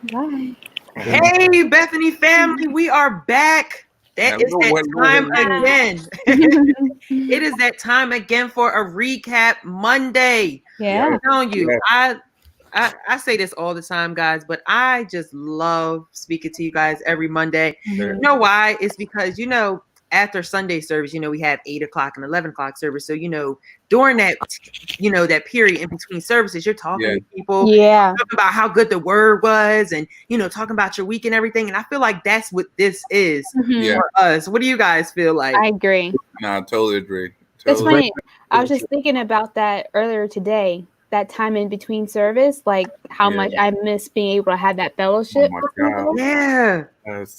Bye. Hey, Bethany family, we are back. That is that time again. It is that time again for a recap Monday. Yeah. I'm telling you, I say this all the time, guys, but I just love speaking to you guys every Monday. You know why? It's because, after Sunday service, we have 8 o'clock and 11 o'clock service. So, during that, that period in between services, you're talking to people, Yeah. talking about how good the word was and, talking about your week and everything. And I feel like that's what this is for us. What do you guys feel like? I agree. No, I totally agree. It's funny. I was just thinking about that earlier today. That time in between service, like how much I miss being able to have that fellowship. Oh my God. Yeah.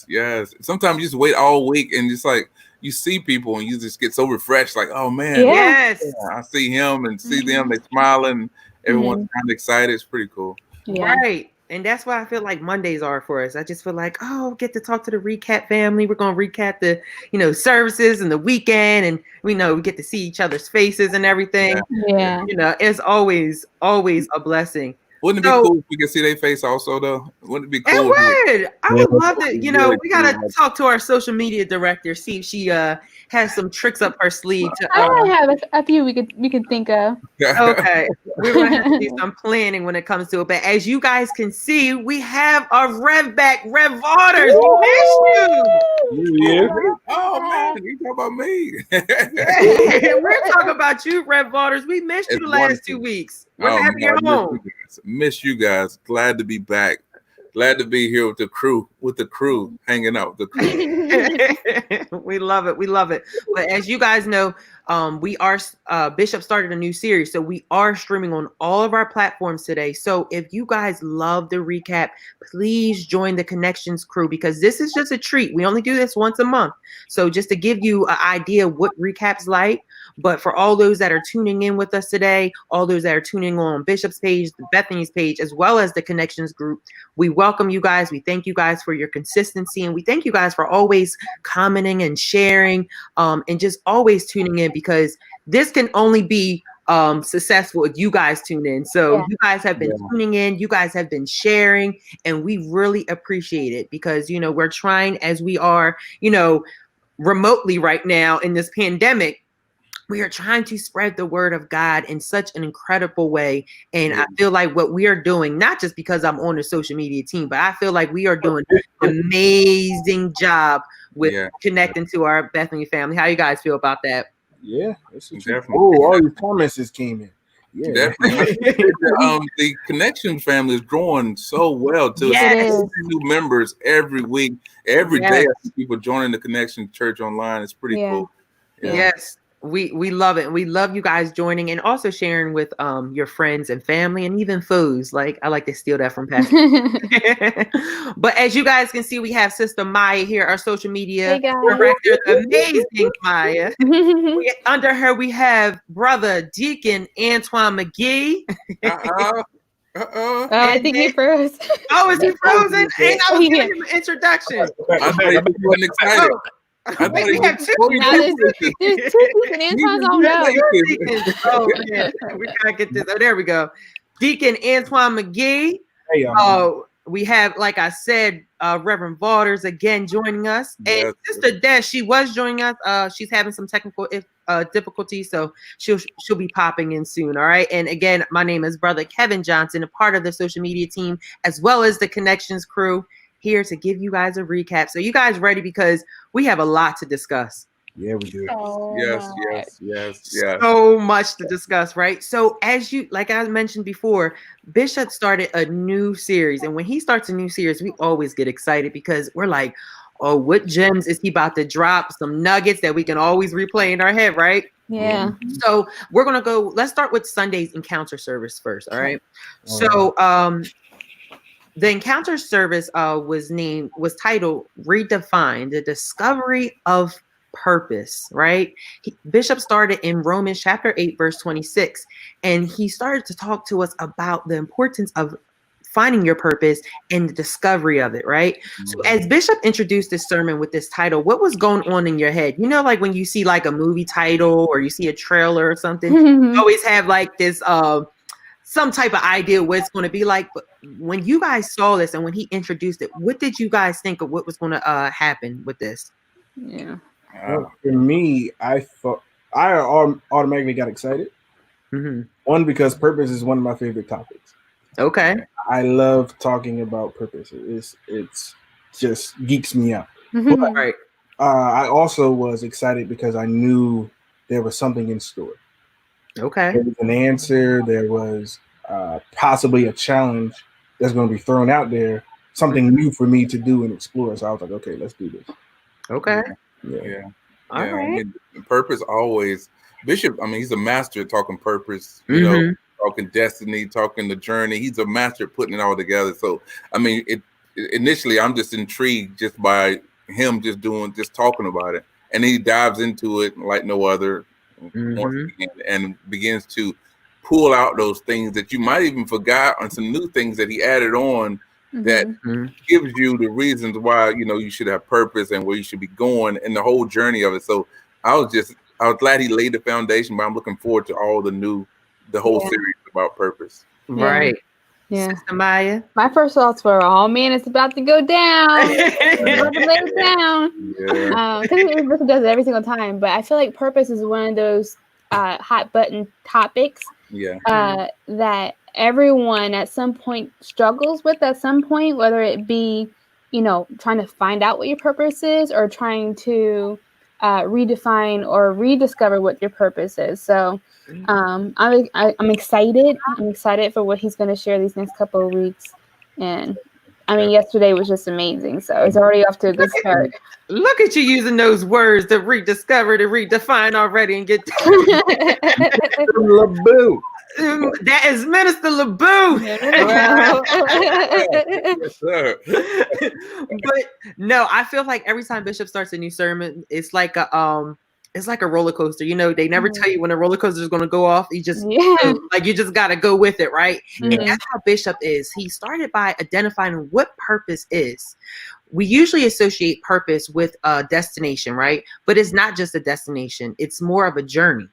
Yes. Sometimes you just wait all week and just like you see people and you just get so refreshed. Like, oh man, Yes, I see him and see them. They smiling. Everyone's kind of excited. It's pretty cool. Yeah. Right. And that's why I feel like Mondays are for us. I just feel like, get to talk to the recap family. We're going to recap the, services and the weekend. And we get to see each other's faces and everything. Yeah. It's always a blessing. Wouldn't it be cool if we could see their face also, though? Wouldn't it be cool? It would. I would love to. We got to talk to our social media director, see if she has some tricks up her sleeve. I have a few we could think of. Okay. We're going to have to do some planning when it comes to it. But as you guys can see, we have our Rev back, Rev Waters. We missed you. Oh, man. You talking about me. We're talking about you, Rev Waters. We missed you the last 2 weeks. We're happy you're home. Miss you guys. Glad to be back. Glad to be here with the crew, hanging out with the crew. We love it. But as you guys know, we are Bishop started a new series, so we are streaming on all of our platforms today. So if you guys love the recap, please join the Connections crew because this is just a treat. We only do this once a month. So just to give you an idea what recap's like. But for all those that are tuning in with us today, all those that are tuning on Bishop's page, the Bethany's page, as well as the Connections group, we welcome you guys. We thank you guys for your consistency. And we thank you guys for always commenting and sharing and just always tuning in because this can only be successful if you guys tune in. So you guys have been tuning in, you guys have been sharing, and we really appreciate it because, we're trying as we are, remotely right now in this pandemic. We are trying to spread the word of God in such an incredible way. And I feel like what we are doing, not just because I'm on the social media team, but I feel like we are doing an amazing job with connecting to our Bethany family. How you guys feel about that? Yeah, definitely. Oh, all these comments just came in. Yeah, definitely. The Connection family is growing so well too. Yes. New members every week, every day. I see people joining the Connection Church online. It's pretty cool. Yeah. Yes. We love it. And we love you guys joining and also sharing with your friends and family and even foes. Like I like to steal that from Pastor. But as you guys can see, we have Sister Maya here, our social media director, the amazing Maya. Under her, we have Brother Deacon Antoine McGee. I think he froze. Oh, is he frozen? And I was giving him an introduction. I know you wasn't excited. We have two. There's two Deacon Antons on go. Oh, yeah. We gotta get this. Oh, there we go. Deacon Antoine McGee. Hey, we have, like I said, Reverend Waters again joining us. And Sister Des, she was joining us. She's having some technical difficulties, so she'll be popping in soon. All right. And again, my name is Brother Kevin Johnson, a part of the social media team, as well as the Connections crew, here to give you guys a recap. So you guys ready? Because we have a lot to discuss. Yeah, we do. Yes. So much to discuss, right? So like I mentioned before, Bishop started a new series. And when he starts a new series, we always get excited because we're like, oh, what gems is he about to drop? Some nuggets that we can always replay in our head, right? Yeah. So we're going to let's start with Sunday's encounter service first. All right. So, the encounter service was titled Redefined, the discovery of purpose, right? Bishop started in Romans chapter 8, verse 26, and he started to talk to us about the importance of finding your purpose and the discovery of it, right? So as Bishop introduced this sermon with this title, what was going on in your head? Like when you see like a movie title or you see a trailer or something, you always have like this some type of idea what it's going to be like. But when you guys saw this and when he introduced it, what did you guys think of what was going to happen with this? Yeah. Well, for me, I thought I automatically got excited. Mm-hmm. One, because purpose is one of my favorite topics. Okay. I love talking about purpose. It's just geeks me out. Mhm. Right. I also was excited because I knew there was something in store. Okay. There was an answer. There was possibly a challenge that's going to be thrown out there, something new for me to do and explore. So I was like, okay, let's do this. Okay. Yeah. All right. I mean, purpose always. Bishop, I mean, he's a master at talking purpose, Mm-hmm. talking destiny, talking the journey. He's a master at putting it all together. So, I mean, initially, I'm just intrigued just by him just talking about it. And he dives into it like no other once again, and begins to pull out those things that you might even forgot, and some new things that he added on that gives you the reasons why you should have purpose and where you should be going and the whole journey of it. So I was glad he laid the foundation, but I'm looking forward to all the whole series about purpose. Right. Yeah. Sister Maya. My first thoughts were, oh man, it's about to go down. It's about to lay it down. Yeah. Because it does it every single time. But I feel like purpose is one of those hot button topics that everyone at some point struggles with at some point, whether it be, trying to find out what your purpose is or trying to redefine or rediscover what your purpose is. So I'm excited. I'm excited for what he's going to share these next couple of weeks. And I mean, yesterday was just amazing. So it's already off to a good start. Look at you using those words to rediscover, to redefine already and get LeBoo. That is Minister LeBoo. Yes, sir. But no, I feel like every time Bishop starts a new sermon, it's like a roller coaster. They never tell you when a roller coaster is going to go off. You just you just got to go with it, right? And that's how Bishop is. He started by identifying what purpose is. We usually associate purpose with a destination, right? But it's not just a destination. It's more of a journey.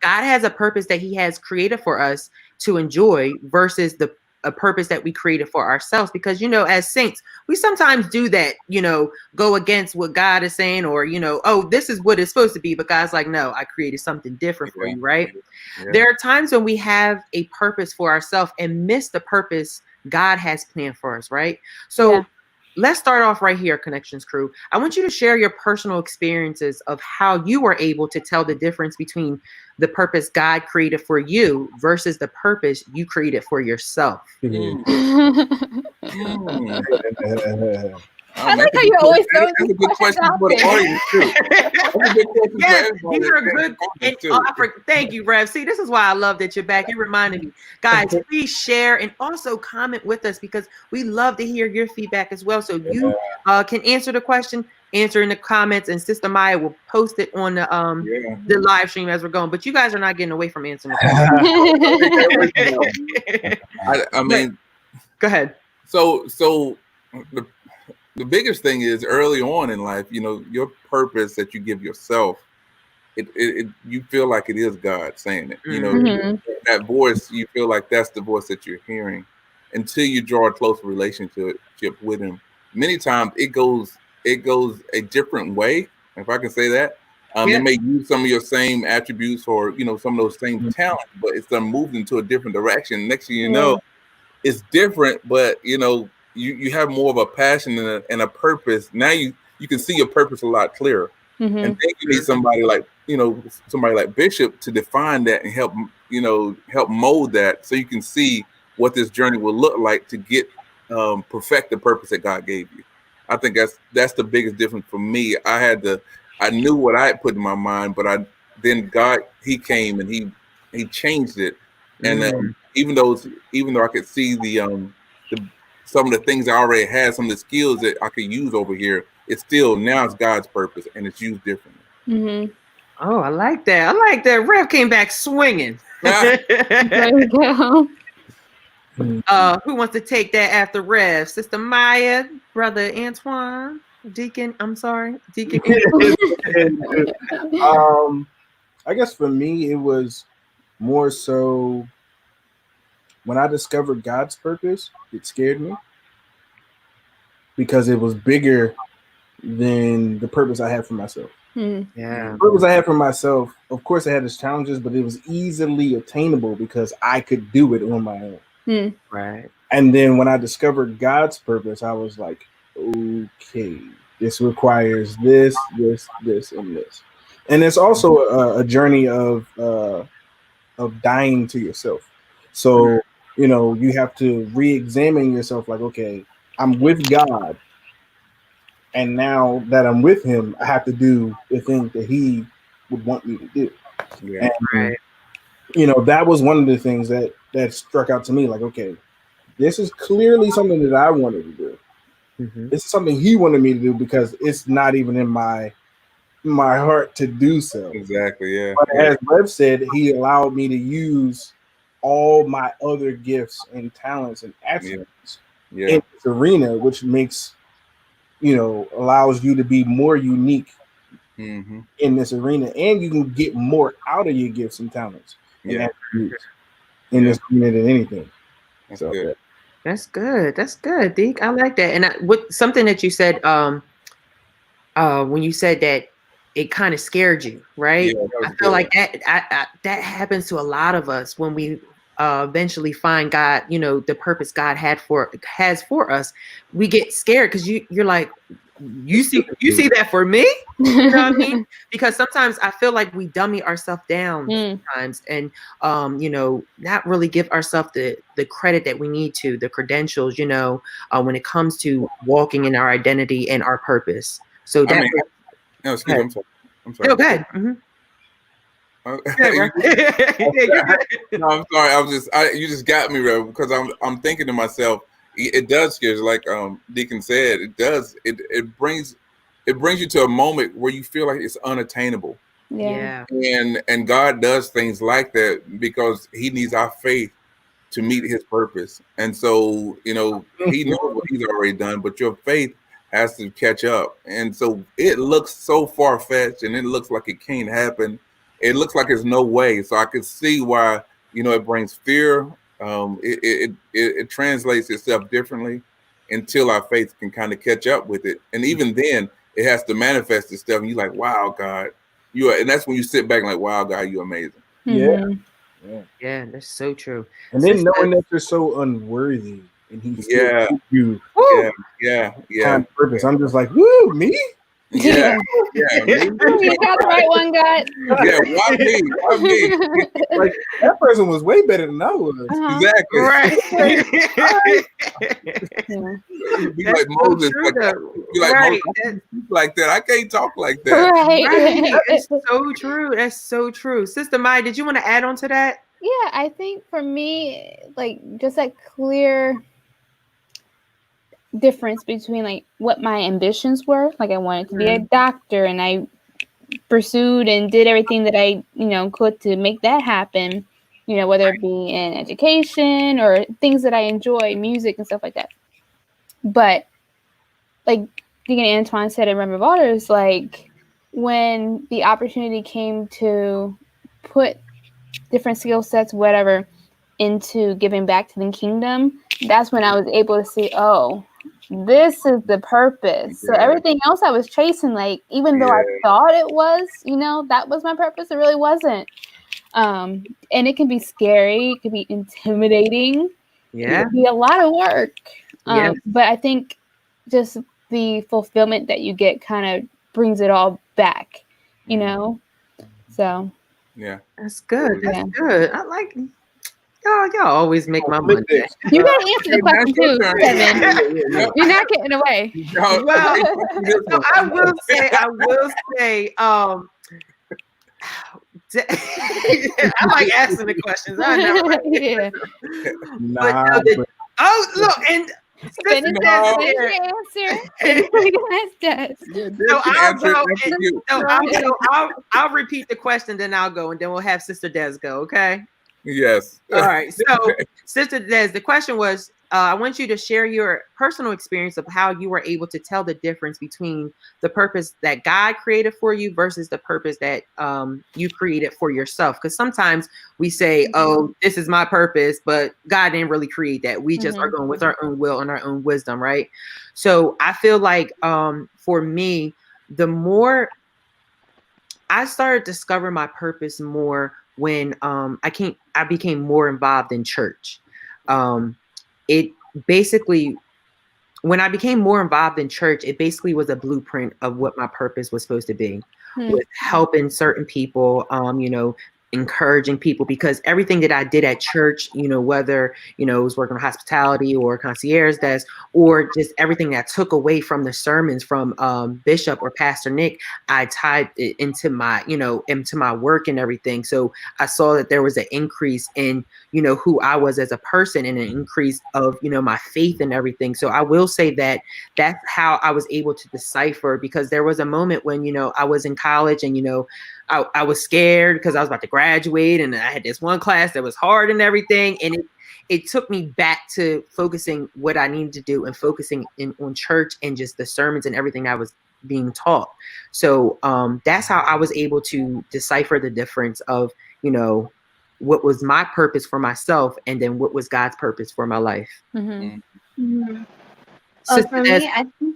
God has a purpose that he has created for us to enjoy versus a purpose that we created for ourselves. Because, as saints, we sometimes do that, go against what God is saying, or, oh, this is what it's supposed to be. But God's like, no, I created something different for you, right? Yeah. There are times when we have a purpose for ourselves and miss the purpose God has planned for us, right? So let's start off right here, Connections crew. I want you to share your personal experiences of how you were able to tell the difference between the purpose God created for you versus the purpose you created for yourself. I like how you're always throwing these questions out there. Yes, these are good. Thank you, Rev. See, this is why I love that you're back. You reminded me. Guys, please share and also comment with us because we love to hear your feedback as well. So you can answer the question, answer in the comments, and Sister Maya will post it on the live stream as we're going. But you guys are not getting away from answering the question. I mean, go ahead. So the biggest thing is early on in life, your purpose that you give yourself, it you feel like it is God saying it. That voice, you feel like that's the voice that you're hearing until you draw a closer relationship with him. Many times it goes a different way, if I can say that. It may use some of your same attributes or some of those same talents, but it's moved into a different direction. Next thing you know, it's different, but you have more of a passion and a purpose. Now you can see your purpose a lot clearer. And then you need somebody like Bishop to define that and help mold that so you can see what this journey will look like to get perfect the purpose that God gave you. I think that's the biggest difference for me. I knew what I had put in my mind, but then God, he came and he changed it. And even though I could see some of the things I already had, some of the skills that I could use over here, it's God's purpose and it's used differently. Oh, I like that. Rev came back swinging. There you go. Who wants to take that after Rev? Sister Maya, Brother Antoine, Deacon. I'm sorry, Deacon. I guess for me, it was more so when I discovered God's purpose, it scared me because it was bigger than the purpose I had for myself. Yeah. The purpose I had for myself, of course, it had its challenges, but it was easily attainable because I could do it on my own. Right. And then when I discovered God's purpose, I was like, okay, this requires this, this, this, and this. And it's also a journey of dying to yourself. So, you know, you have to re-examine yourself like, okay, I'm with God. And now that I'm with him, I have to do the thing that he would want me to do. Yeah. And, you know, that was one of the things that struck out to me. Like, okay, this is clearly something that I wanted to do. This is something he wanted me to do because it's not even in my heart to do so. Exactly, yeah. But as Rev said, he allowed me to use all my other gifts and talents and attributes in this arena, which makes, you know, allows you to be more unique in this arena, and you can get more out of your gifts and talents and attributes in this arena than anything. That's so good. That's good. That's good, Deke. I like that. And what something that you said when you said that it kind of scared you, right? Yeah, I feel like that happens to a lot of us when we eventually find God, you know, the purpose God has for us. We get scared because you're like, you see that for me? You know what I mean? Because sometimes I feel like we dummy ourselves down sometimes and you know, not really give ourselves the credit that we need to, the credentials, you know, when it comes to walking in our identity and our purpose. So that no, excuse me, I'm sorry. No, go ahead. No, I'm sorry. You just got me, Rev, because I'm thinking to myself, it does scare, like Deacon said, it does. It brings you to a moment where you feel like it's unattainable. Yeah. And God does things like that because he needs our faith to meet his purpose. And so, you know, he knows what he's already done, but your faith has to catch up. And so it looks so far-fetched and it looks like it can't happen. It looks like there's no way. So I could see why, you know, it brings fear. It translates itself differently until our faith can kind of catch up with it. And even then it has to manifest itself. And you're like, wow, God, you are. And that's when you sit back and like, wow, God, you're amazing. Yeah, that's so true. And then knowing that you're so unworthy and he still gives you purpose. I'm just like, woo, me? Yeah. You got the right one, God. Yeah, why me? Why me? Like, that person was way better than I was. Exactly. Right. Be like Moses. Like that. I can't talk like that. Right. It's so true. That's so true. Sister Maya, did you want to add on to that? Yeah, I think for me, like, just that clear difference between like what my ambitions were. Like, I wanted to be a doctor, and I pursued and did everything that I, you know, could to make that happen. You know, whether it be in education or things that I enjoy, music and stuff like that. But like Deacon Antoine said in Remember Waters, like when the opportunity came to put different skill sets, whatever, into giving back to the kingdom, that's when I was able to see, oh, this is the purpose. So everything else I was chasing, like, even though I thought it was, you know, that was my purpose, it really wasn't. And it can be scary, it can be intimidating, it can be a lot of work. But I think just the fulfillment that you get kind of brings it all back, you know? So that's good. That's good. I like y'all always make my money. You gotta answer the question too, Kevin. You're not getting away. Well, so I will say, I like asking the questions. I never look, and I'll repeat the question, then I'll go, and then we'll have Sister Des go. Okay. Yes. All right. So, Sister Des, the question was, I want you to share your personal experience of how you were able to tell the difference between the purpose that God created for you versus the purpose that you created for yourself. Because sometimes we say, oh, this is my purpose, but God didn't really create that. We just are going with our own will and our own wisdom, right? So I feel like for me, the more I started discovering my purpose more when I became more involved in church. It basically, when I became more involved in church, it basically was a blueprint of what my purpose was supposed to be, with helping certain people, encouraging people, because everything that I did at church, whether, it was working on hospitality or concierge desk, or just everything that took away from the sermons from Bishop or Pastor Nick, I tied it into my, into my work and everything. So I saw that there was an increase in, who I was as a person, and an increase of, my faith and everything. So I will say that that's how I was able to decipher, because there was a moment when, I was in college and, I was scared because I was about to graduate, and I had this one class that was hard and everything. And it took me back to focusing what I needed to do and focusing on church and just the sermons and everything I was being taught. So that's how I was able to decipher the difference of, what was my purpose for myself, and then what was God's purpose for my life. So for me, I think,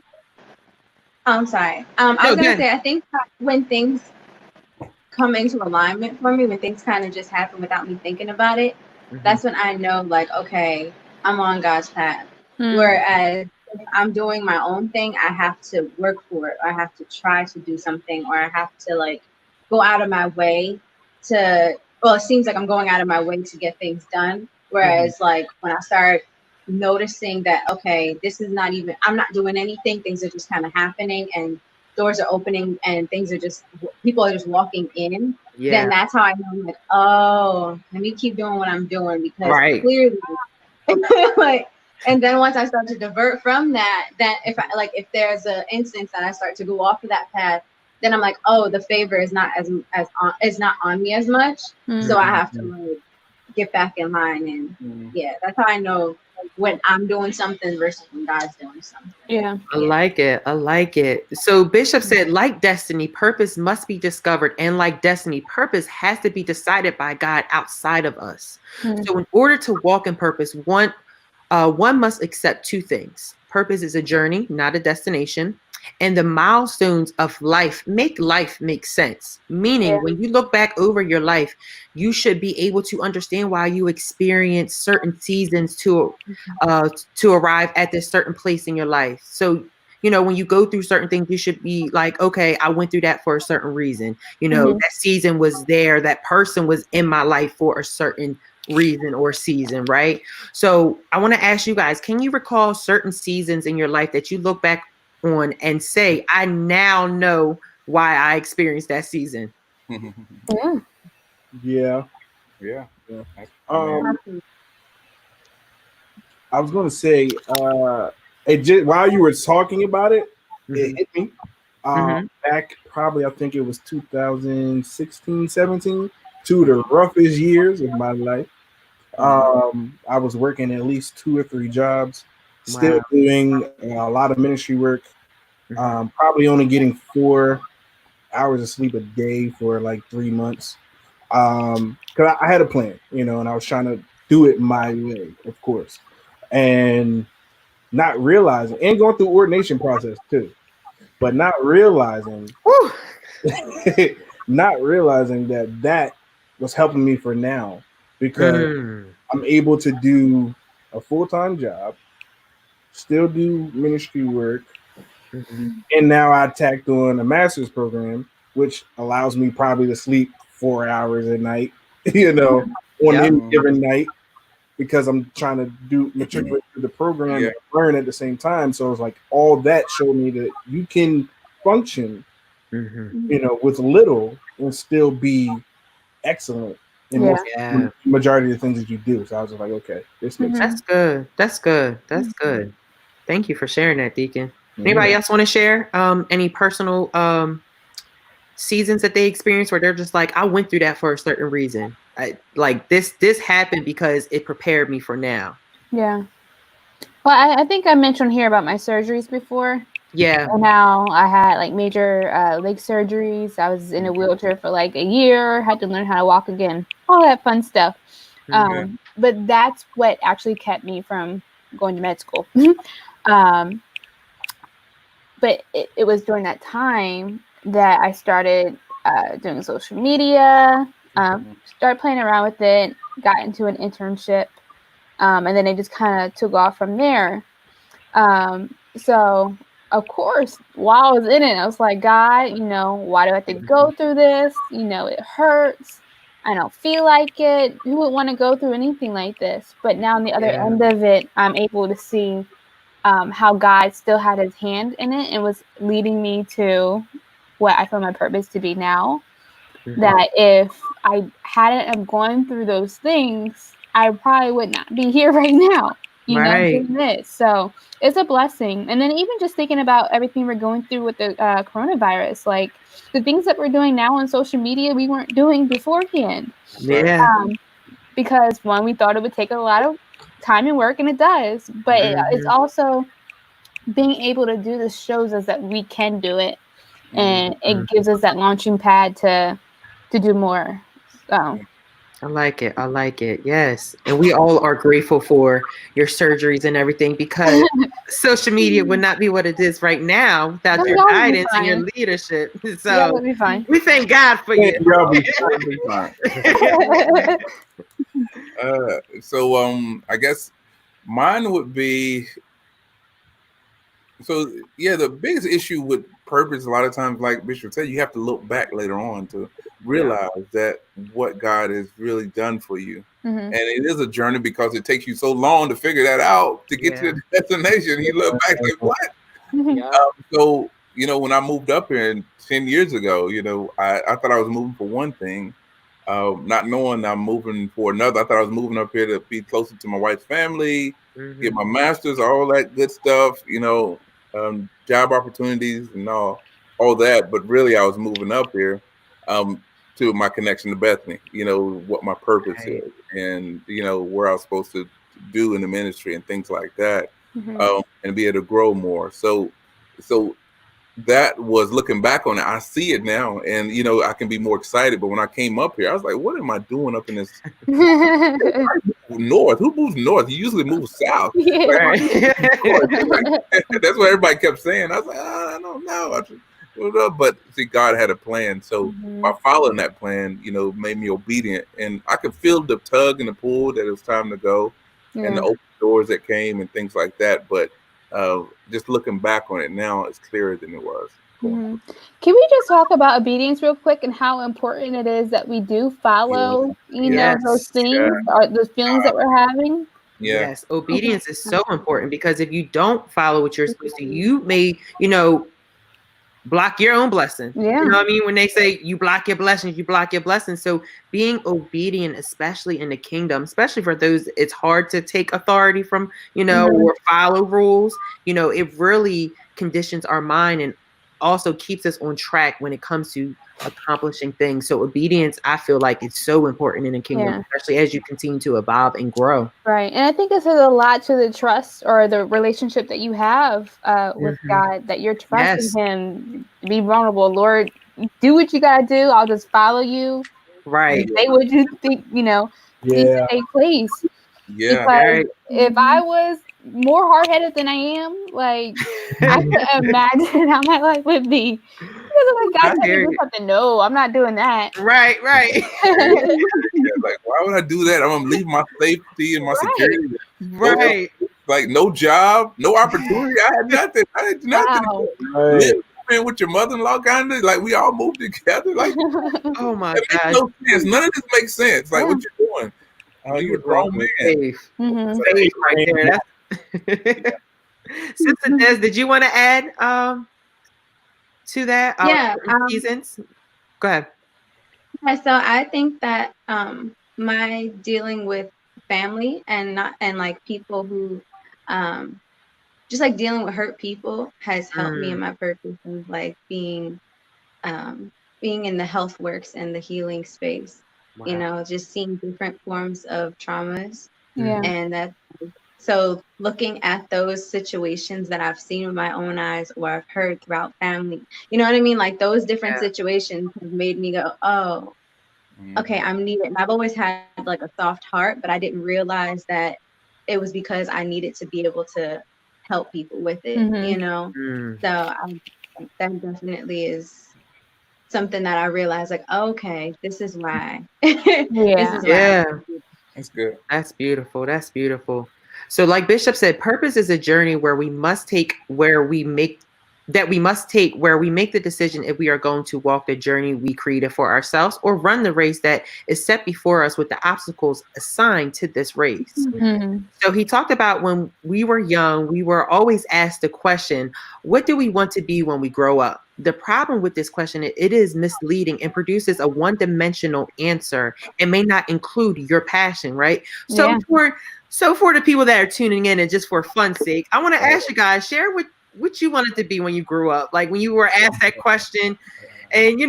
I'm sorry. I was going to say, I think when things come into alignment for me, when things kind of just happen without me thinking about it, that's when I know, like, okay, I'm on God's path. Whereas if I'm doing my own thing, I have to work for it, or I have to try to do something, or I have to, like, go out of my way to, well, it seems like I'm going out of my way to get things done. Whereas like when I start noticing that, okay, this is not even, I'm not doing anything, things are just kind of happening, and doors are opening, and things are just, people are just walking in, then that's how I know, like, oh, let me keep doing what I'm doing, because clearly, like, and then once I start to divert from that, then if there's an instance that I start to go off of that path, then I'm like, oh, the favor is not is not on me as much, so I have to like get back in line, and that's how I know when I'm doing something versus when God's doing something. I like it. So Bishop said, like destiny, purpose must be discovered, and like destiny, purpose has to be decided by God outside of us. So in order to walk in purpose, one must accept two things. Purpose is a journey, not a destination. And the milestones of life make sense. Meaning, when you look back over your life, you should be able to understand why you experience certain seasons to arrive at this certain place in your life. So, when you go through certain things, you should be like, okay, I went through that for a certain reason. That season was there. That person was in my life for a certain reason or season, right? So I want to ask you guys, can you recall certain seasons in your life that you look back on and say, I now know why I experienced that season? Yeah. I was going to say, it just, while you were talking about it, it hit me. Back probably, I think it was 2016, 17, two of the roughest years of my life. I was working at least 2 or 3 jobs, still doing a lot of ministry work, probably only getting 4 hours of sleep a day for like 3 months. Because I had a plan, and I was trying to do it my way, of course, and not realizing, and going through ordination process too, but not realizing, that was helping me for now, because I'm able to do a full-time job, still do ministry work, and now I tacked on a master's program, which allows me probably to sleep 4 hours a night, on any given night, because I'm trying to matriculate through the program and learn at the same time. So it's like all that showed me that you can function, with little and still be excellent in the majority of the things that you do. So I was just like, okay, this makes sense. That's good. Thank you for sharing that, Deacon. Anybody else want to share any personal seasons that they experienced where they're just like, I went through that for a certain reason. Like this happened because it prepared me for now. Yeah. Well, I think I mentioned here about my surgeries before. Yeah. And now I had like major leg surgeries. I was in a wheelchair for like a year, had to learn how to walk again, all that fun stuff. But that's what actually kept me from going to med school. But it was during that time that I started doing social media, started playing around with it, got into an internship, and then it just kind of took off from there. So of course, while I was in it, I was like, God, why do I have to go through this? It hurts. I don't feel like it. Who would want to go through anything like this? But now on the other end of it, I'm able to see how God still had his hand in it and was leading me to what I feel my purpose to be now. That if I hadn't have gone through those things, I probably would not be here right now, doing this. So it's a blessing. And then even just thinking about everything we're going through with the coronavirus, like the things that we're doing now on social media, we weren't doing beforehand. Yeah. Because one, we thought it would take a lot of time and work, and it does. But it's also being able to do this shows us that we can do it, and it gives us that launching pad to do more. So I like it. I like it. Yes. And we all are grateful for your surgeries and everything, because social media would not be what it is right now without your guidance and your leadership. So we'll be fine. We thank God for you. So I guess mine would be, so yeah, the biggest issue with purpose, a lot of times, like Bishop said, you have to look back later on to realize that what God has really done for you. And it is a journey because it takes you so long to figure that out to get to the destination. You look back like, what? So, when I moved up here 10 years ago, I thought I was moving for one thing, not knowing I'm moving for another. I thought I was moving up here to be closer to my wife's family, get my master's, all that good stuff, job opportunities and all that. But really, I was moving up here to my connection to Bethany, what my purpose is, and where I was supposed to do in the ministry and things like that, and be able to grow more. So that was, looking back on it, I see it now, and I can be more excited. But when I came up here, I was like, what am I doing up in this north? Who moves north? You usually move south. Right. That's what everybody kept saying. I was like, I don't know. But see, God had a plan. So by following that plan, made me obedient, and I could feel the tug and the pull that it was time to go, and the open doors that came and things like that. But just looking back on it now, it's clearer than it was. Can we just talk about obedience real quick and how important it is that we do follow, those things or those feelings that we're having? Yes, obedience is so important, because if you don't follow what you're supposed to, you may, block your own blessing. Yeah. You know what I mean? When they say you block your blessings, you block your blessings. So being obedient, especially in the kingdom, especially for those, it's hard to take authority from, or follow rules. It really conditions our mind and also keeps us on track when it comes to accomplishing things. So obedience, I feel like it's so important in the kingdom, especially as you continue to evolve and grow. Right. And I think this is a lot to the trust or the relationship that you have with God, that you're trusting him, be vulnerable. Lord, do what you got to do. I'll just follow you. Right. Say what you think, needs to take place. Yeah. Because if I was more hard-headed than I am, like, I couldn't imagine how my life would be. Because like, God said to do something. No, I'm not doing that. Right. Like, why would I do that? I'm gonna leave my safety and my security. Right. Like, no job, no opportunity. I had nothing. I had nothing. Right. Living with your mother-in-law, kind of like we all moved together. Like, oh my God, makes no sense. None of this makes sense. Like, what you doing? You're a grown man. Faith right there. Sister Des, did you want to add to that? Seasons? Go ahead. Yeah, so I think that my dealing with family and like people who just like dealing with hurt people has helped me in my purpose of like being in the health works and the healing space. Wow. Just seeing different forms of traumas, and that's So looking at those situations that I've seen with my own eyes or I've heard throughout family, you know what I mean? Like those different situations have made me go, oh, okay, I'm needed. And I've always had like a soft heart, but I didn't realize that it was because I needed to be able to help people with it, you know? So that definitely is something that I realized, like, okay, this is why. This is why. That's good. That's beautiful. That's beautiful. So like Bishop said, purpose is a journey where we must take where we make the decision if we are going to walk the journey we created for ourselves or run the race that is set before us with the obstacles assigned to this race. So he talked about when we were young, we were always asked the question, what do we want to be when we grow up? The problem with this question, it is misleading and produces a one-dimensional answer and may not include your passion, right? So for the people that are tuning in and just for fun's sake, I want to ask you guys, share what you wanted to be when you grew up, like when you were asked that question, and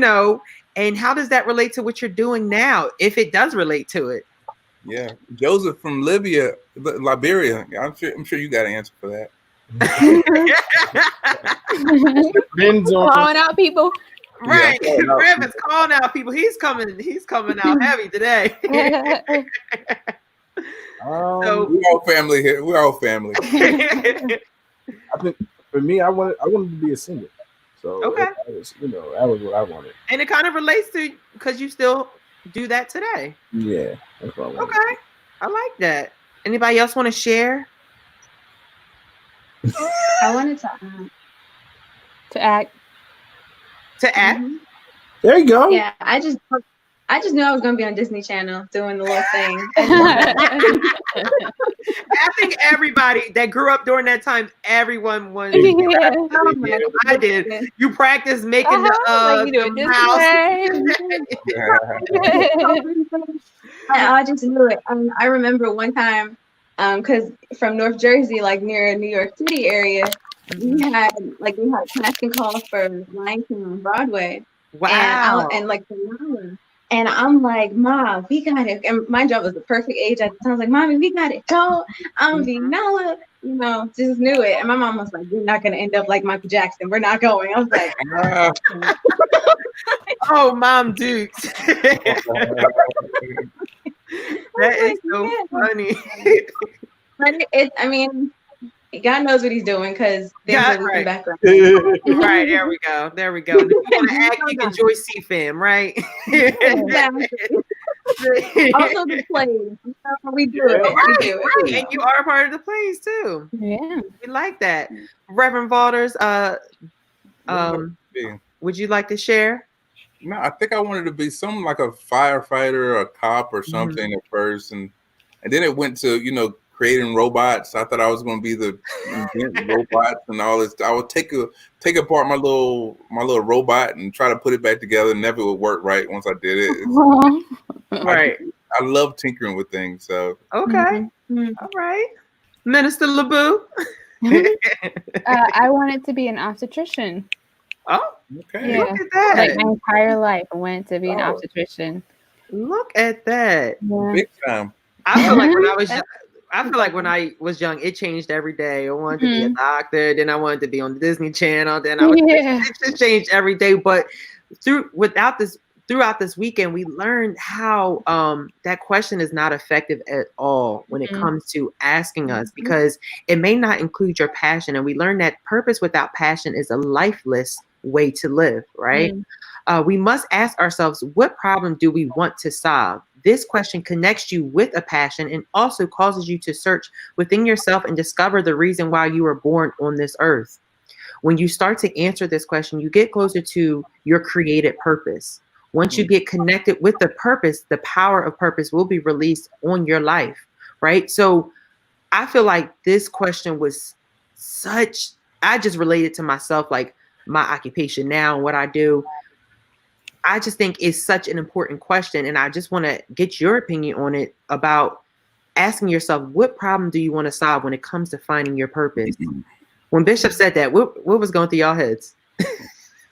and how does that relate to what you're doing now, if it does relate to it? Yeah, Joseph from Liberia. I'm sure you got an answer for that. Calling out people. Right. Rev is calling out people. He's coming out heavy today. So we're all family here. We're all family. I think for me, I wanted to be a singer. So that was what I wanted. And it kind of relates to because you still do that today. Yeah. That's what I wanted. Okay. I like that. Anybody else want to share? I wanted to act. To act? There you go. Yeah, I just knew I was going to be on Disney Channel doing the little thing. I think everybody that grew up during that time, everyone was. I did. You practice making the mouse. I just knew it. I remember one time, because from North Jersey, like near New York City area, we had casting calls for Lion King on Broadway. Wow. And I'm like, Mom, we got it. And my job was the perfect age at the time. I was like, Mommy, we got it. Go. I'm gonna be Nala. Just knew it. And my mom was like, you're not gonna end up like Michael Jackson. We're not going. I was like, oh, Mom Dukes. That is so funny. But God knows what he's doing because things are in the background. Right, there we go. If you want to act, you can join CFAM, right? Also the plays. We do it. Right. And you are a part of the plays too. Yeah. We like that. Reverend Walters, would you like to share? No, I think I wanted to be something like a firefighter or a cop or something at first. And then it went to, creating robots. I thought I was going to be the robots and all this. I would take apart my little robot and try to put it back together. Never would work right once I did it. Right. I love tinkering with things. So okay. All right. Minister LeBou. I wanted to be an obstetrician. Oh, okay. Yeah. Look at that. Like my entire life, I wanted to be an obstetrician. Look at that. Yeah. Big time. I feel like when I was young, it changed every day. I wanted to be a doctor, then I wanted to be on the Disney Channel, then it just changed every day. But throughout this weekend, we learned how that question is not effective at all when it comes to asking us, because it may not include your passion. And we learned that purpose without passion is a lifeless way to live, right? We must ask ourselves, what problem do we want to solve? This question connects you with a passion and also causes you to search within yourself and discover the reason why you were born on this earth. When you start to answer this question, you get closer to your created purpose. Once you get connected with the purpose, the power of purpose will be released on your life, right? So I feel like this question was I just related to myself, like my occupation now and what I do. I just think it's such an important question. And I just want to get your opinion on it, about asking yourself, what problem do you want to solve when it comes to finding your purpose? When Bishop said that, what was going through y'all heads? I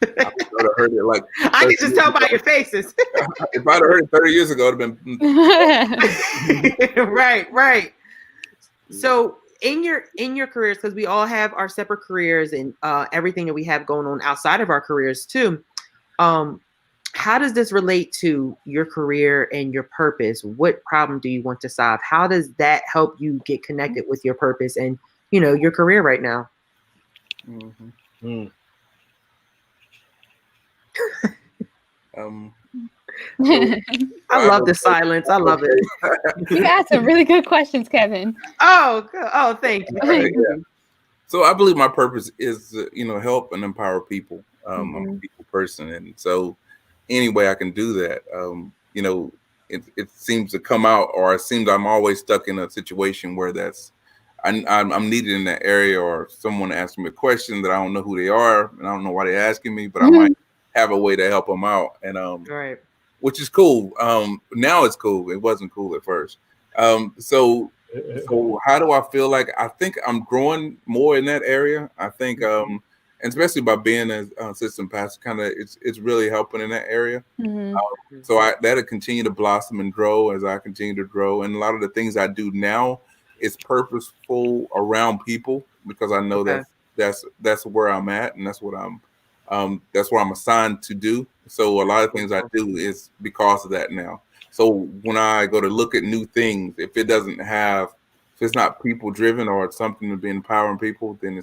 would have heard it like I can just tell by your faces. If I'd heard it 30 years ago, it would have been right. So in your careers, because we all have our separate careers and everything that we have going on outside of our careers too. How does this relate to your career and your purpose? What problem do you want to solve? How does that help you get connected with your purpose and, you know, your career right now? Mm-hmm. I love the silence. I love it. You asked some really good questions, Kevin. Oh, good. Oh, thank you. Thank you. So I believe my purpose is, you know, help and empower people. I'm a people person, and so any way I can do that, you know, it seems to come out, or it seems I'm always stuck in a situation where I'm needed in that area, or someone asking me a question that I don't know who they are, and I don't know why they're asking me, but I might have a way to help them out, and right, which is cool. Now it's cool. It wasn't cool at first. So how do I feel like? I think I'm growing more in that area. I think, and especially by being an assistant pastor, kind of it's really helping in that area. So that'll continue to blossom and grow as I continue to grow. And a lot of the things I do now is purposeful around people, because I know that's where I'm at, and that's what that's what I'm assigned to do. So a lot of things I do is because of that now. So when I go to look at new things, if it's not people driven, or it's something to be empowering people, then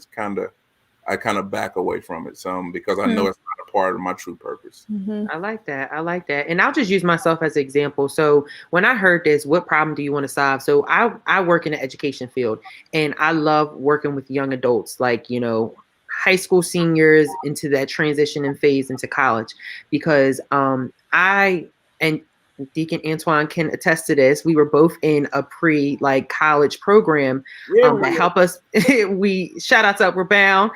I kind of back away from it some, because I know it's not a part of my true purpose. I like that. And I'll just use myself as an example. So when I heard this, what problem do you want to solve? So I work in the education field, and I love working with young adults, like, you know, high school seniors into that transition and phase into college, because and Deacon Antoine can attest to this. We were both in a college program that helped us. We shout out to Upward Bound.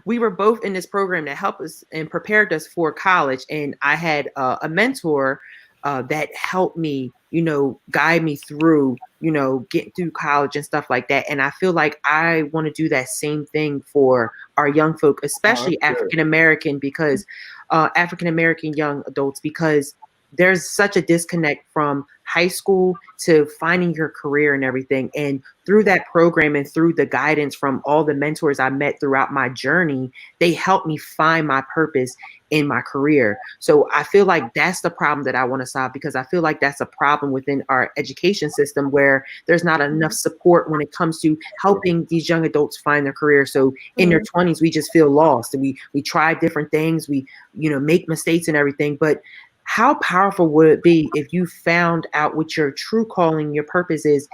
We were both in this program that helped us and prepared us for college. And I had a mentor that helped me, you know, guide me through, you know, getting through college and stuff like that. And I feel like I want to do that same thing for our young folk, especially African-American, because African-American young adults, because there's such a disconnect from high school to finding your career and everything. And through that program and through the guidance from all the mentors I met throughout my journey, they helped me find my purpose in my career. So I feel like that's the problem that I want to solve, because I feel like that's a problem within our education system, where there's not enough support when it comes to helping these young adults find their career. So in their 20s, we just feel lost, and we try different things. We, you know, make mistakes and everything. But how powerful would it be if you found out what your true calling, your purpose is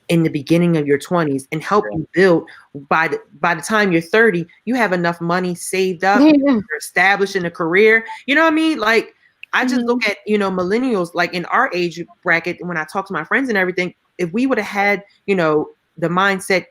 in the beginning of your 20s, and help you build by the time you're 30, you have enough money saved up, you're established in a career. You know what I mean? Like, I just look at, you know, millennials, like in our age bracket, when I talk to my friends and everything, if we would have had, you know, the mindset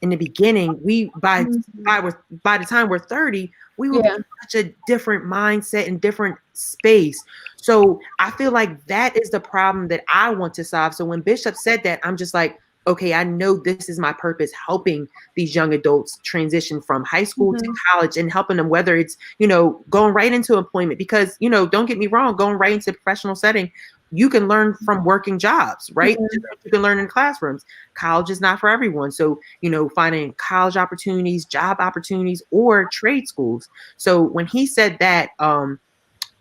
in the beginning, by the time we're 30, we will be in such a different mindset and different space. So I feel like that is the problem that I want to solve. So when Bishop said that, I'm just like, okay, I know this is my purpose, helping these young adults transition from high school to college, and helping them, whether it's, you know, going right into employment, because, you know, don't get me wrong, going right into professional setting, you can learn from working jobs, right? You can learn in classrooms. College is not for everyone. So, you know, finding college opportunities, job opportunities, or trade schools. So when he said that,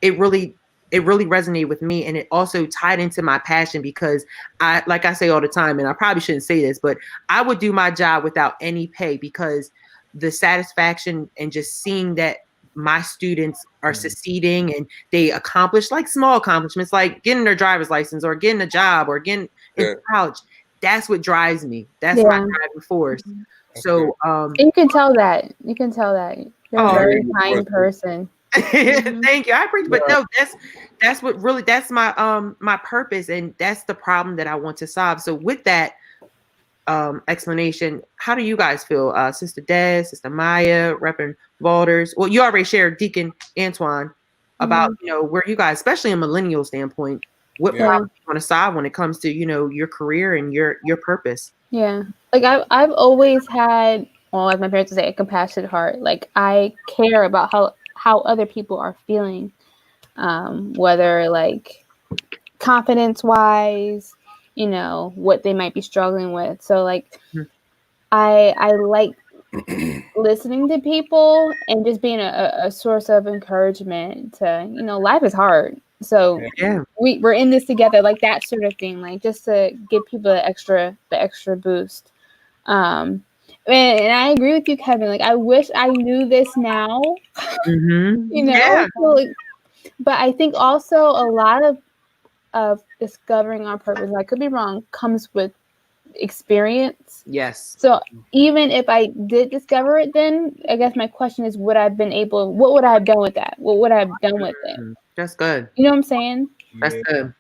it really resonated with me, and it also tied into my passion, because like I say all the time, and I probably shouldn't say this, but I would do my job without any pay, because the satisfaction and just seeing that my students are succeeding and they accomplish like small accomplishments, like getting their driver's license or getting a job or getting into college. That's what drives me. That's my driving force. So you can tell that. You're a very kind person. Thank you. I appreciate, but no, that's what really, that's my my purpose, and that's the problem that I want to solve. So with that explanation, how do you guys feel, Sister Des, Sister Maya, Reverend Walters? Well, you already shared Deacon Antoine about you know, where you guys, especially in millennial standpoint, what problem you want to solve when it comes to, you know, your career and your purpose. Like I've always had, well, as my parents would say, a compassionate heart. Like, I care about how other people are feeling, whether like confidence wise, you know, what they might be struggling with. So like, I like listening to people and just being a source of encouragement to, you know, life is hard. So we're in this together, like that sort of thing, like just to give people the extra boost. And I agree with you, Kevin. Like, I wish I knew this now, you know, so, like, but I think also a lot of discovering our purpose, I could be wrong, comes with experience. Yes. So even if I did discover it, then I guess my question is, what would I have done with that? What would I have done with it? That's good. You know what I'm saying? That's good.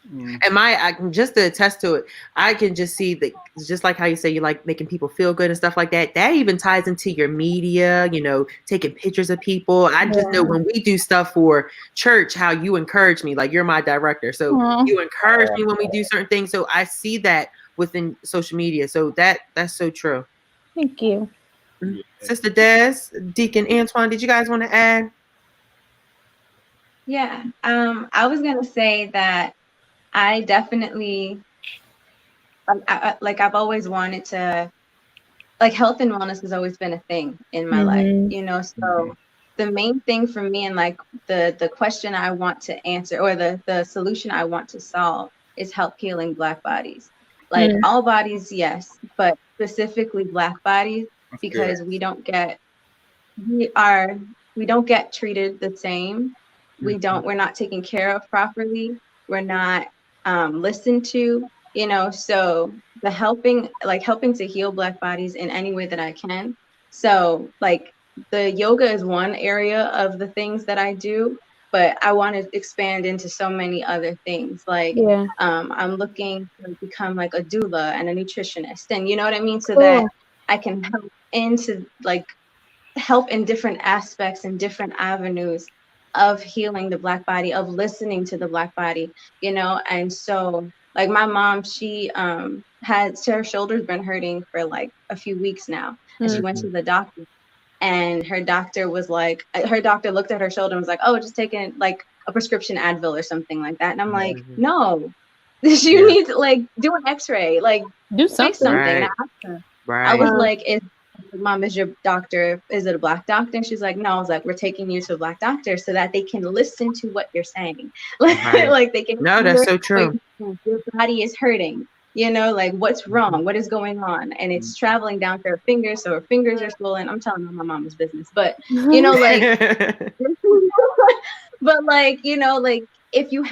And I can just to attest to it, I can just see that, just like how you say you like making people feel good and stuff like that. That even ties into your media, you know, taking pictures of people. I just know when we do stuff for church, how you encourage me, like you're my director. So you encourage me when we do certain things. So I see that within social media. So that's so true. Thank you. Sister Des, Deacon Antoine, did you guys want to add? Yeah. I was going to say that I definitely, I've always wanted to, like, health and wellness has always been a thing in my life, you know, so the main thing for me, and like the question I want to answer, or the solution I want to solve, is help healing Black bodies. Like all bodies, yes, but specifically Black bodies, because we don't get treated the same. We're not taken care of properly. We're not listened to, you know, so the helping to heal Black bodies in any way that I can. So like the yoga is one area of the things that I do, but I want to expand into so many other things. Like I'm looking to become like a doula and a nutritionist, and you know what I mean? So that I can help in different aspects and different avenues of healing the Black body, of listening to the Black body, you know. And so like my mom, she had her shoulders been hurting for like a few weeks now, and she went to the doctor, and her doctor looked at her shoulder and was like, oh, just taking like a prescription Advil or something like that. And I'm like, no, you need to like do an x-ray, like do something. Fix something. And I was like, Mom, is your doctor, is it a Black doctor? And she's like, no. I was like, we're taking you to a Black doctor so that they can listen to what you're saying. Like they can. No, that's so true. Your body is hurting, you know, like what's wrong? What is going on? And it's traveling down to her fingers. So her fingers are swollen. I'm telling my mom's business, but you know, like, but like, you know, like if you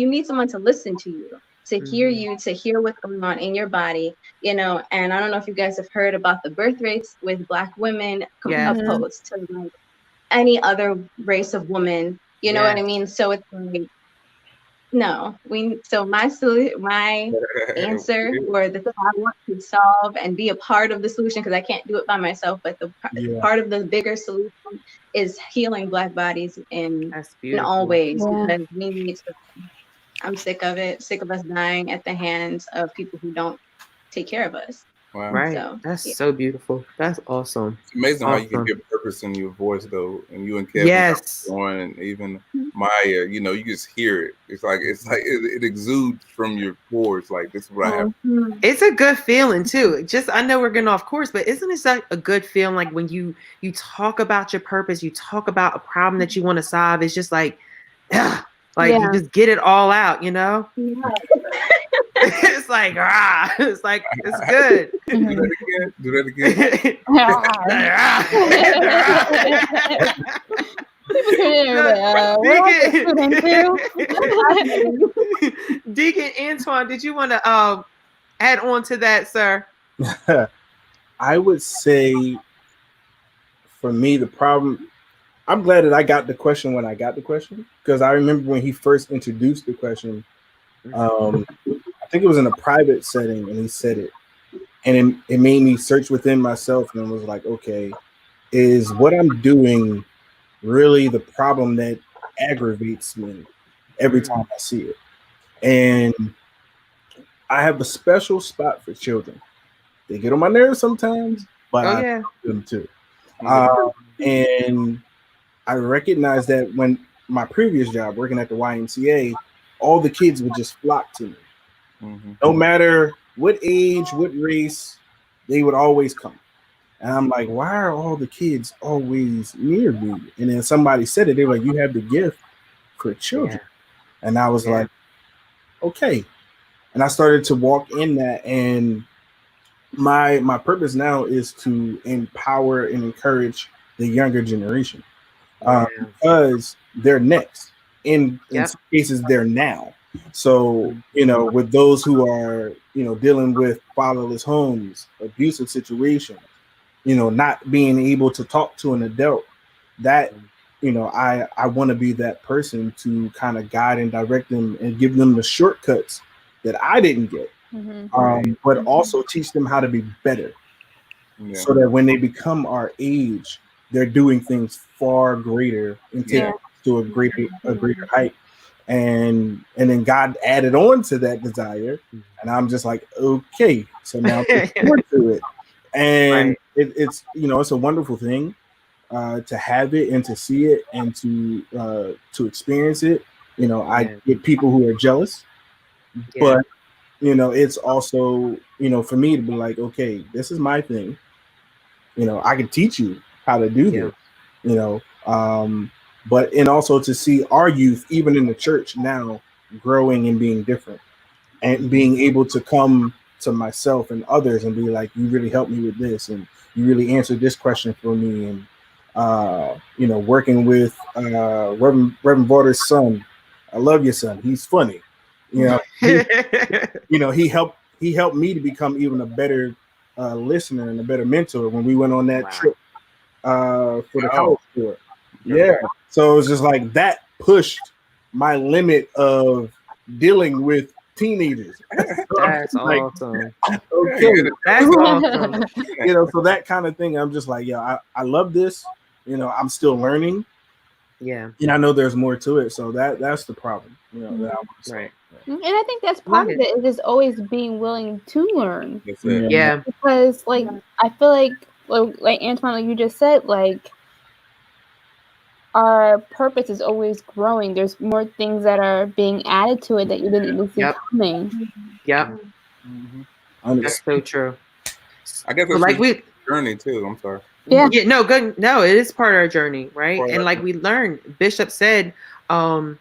need someone to listen to you, to hear you, to hear what's going on in your body, you know. And I don't know if you guys have heard about the birth rates with Black women opposed to like any other race of woman, you know what I mean? So it's like, no, my answer, or the thing I want to solve and be a part of the solution, because I can't do it by myself, but the part of the bigger solution is healing Black bodies in all ways, because we need to. I'm sick of it, sick of us dying at the hands of people who don't take care of us. Wow. Right. So, that's so beautiful. That's awesome. It's amazing how you can get purpose in your voice, though. And you and Kevin, and even Maya, you know, you just hear it. It's like it exudes from your pores. Like, this is what I have. It's a good feeling too. I know we're getting off course, but isn't it like a good feeling? Like when you talk about your purpose, you talk about a problem that you want to solve. It's just like, you just get it all out, you know? It's like, it's like, it's good. Do that again. Deacon Antoine, did you want to add on to that, sir? I would say, for me, the problem, I'm glad that I got the question when I got the question, because I remember when he first introduced the question, I think it was in a private setting, and he said it, and it made me search within myself, and was like, okay, is what I'm doing really the problem that aggravates me every time I see it? And I have a special spot for children. They get on my nerves sometimes, but I love them too. And I recognize that when my previous job, working at the YMCA, all the kids would just flock to me. No matter what age, what race, they would always come. And I'm like, why are all the kids always near me? And then somebody said it. They were like, you have the gift for children. Yeah. And I was like, okay. And I started to walk in that. And my purpose now is to empower and encourage the younger generation, because they're next. In some cases, they're now. So, with those who are, dealing with fatherless homes, abusive situations, not being able to talk to an adult, that, I want to be that person to kind of guide and direct them and give them the shortcuts that I didn't get, but also teach them how to be better, so that when they become our age, they're doing things far greater and taking to a greater height. And then God added on to that desire, and I'm just like, okay, so now more to it. And it's it's a wonderful thing to have it and to see it and to experience it. I get people who are jealous, but it's also for me to be like, okay, this is my thing. I can teach you how to do this. But and also to see our youth, even in the church now, growing and being different, and being able to come to myself and others and be like, you really helped me with this, and you really answered this question for me. And working with Reverend Varder's son. I love your son. He's funny. He helped me to become even a better listener and a better mentor when we went on that trip for the college tour. Yeah. So it was just like that pushed my limit of dealing with teenagers. That's awesome. Okay. That's awesome. So that kind of thing, I'm just like, yeah, I love this. I'm still learning. Yeah. And I know there's more to it. So that's the problem. Right. And I think that's part of it, is just always being willing to learn. Yeah. Because I feel like Antoine, like you just said, our purpose is always growing. There's more things that are being added to it that you didn't even see coming. Yep. That's so true. I guess it's journey too. I'm sorry. Yeah. No, good. No, it is part of our journey, right? And like we learned, Bishop said, when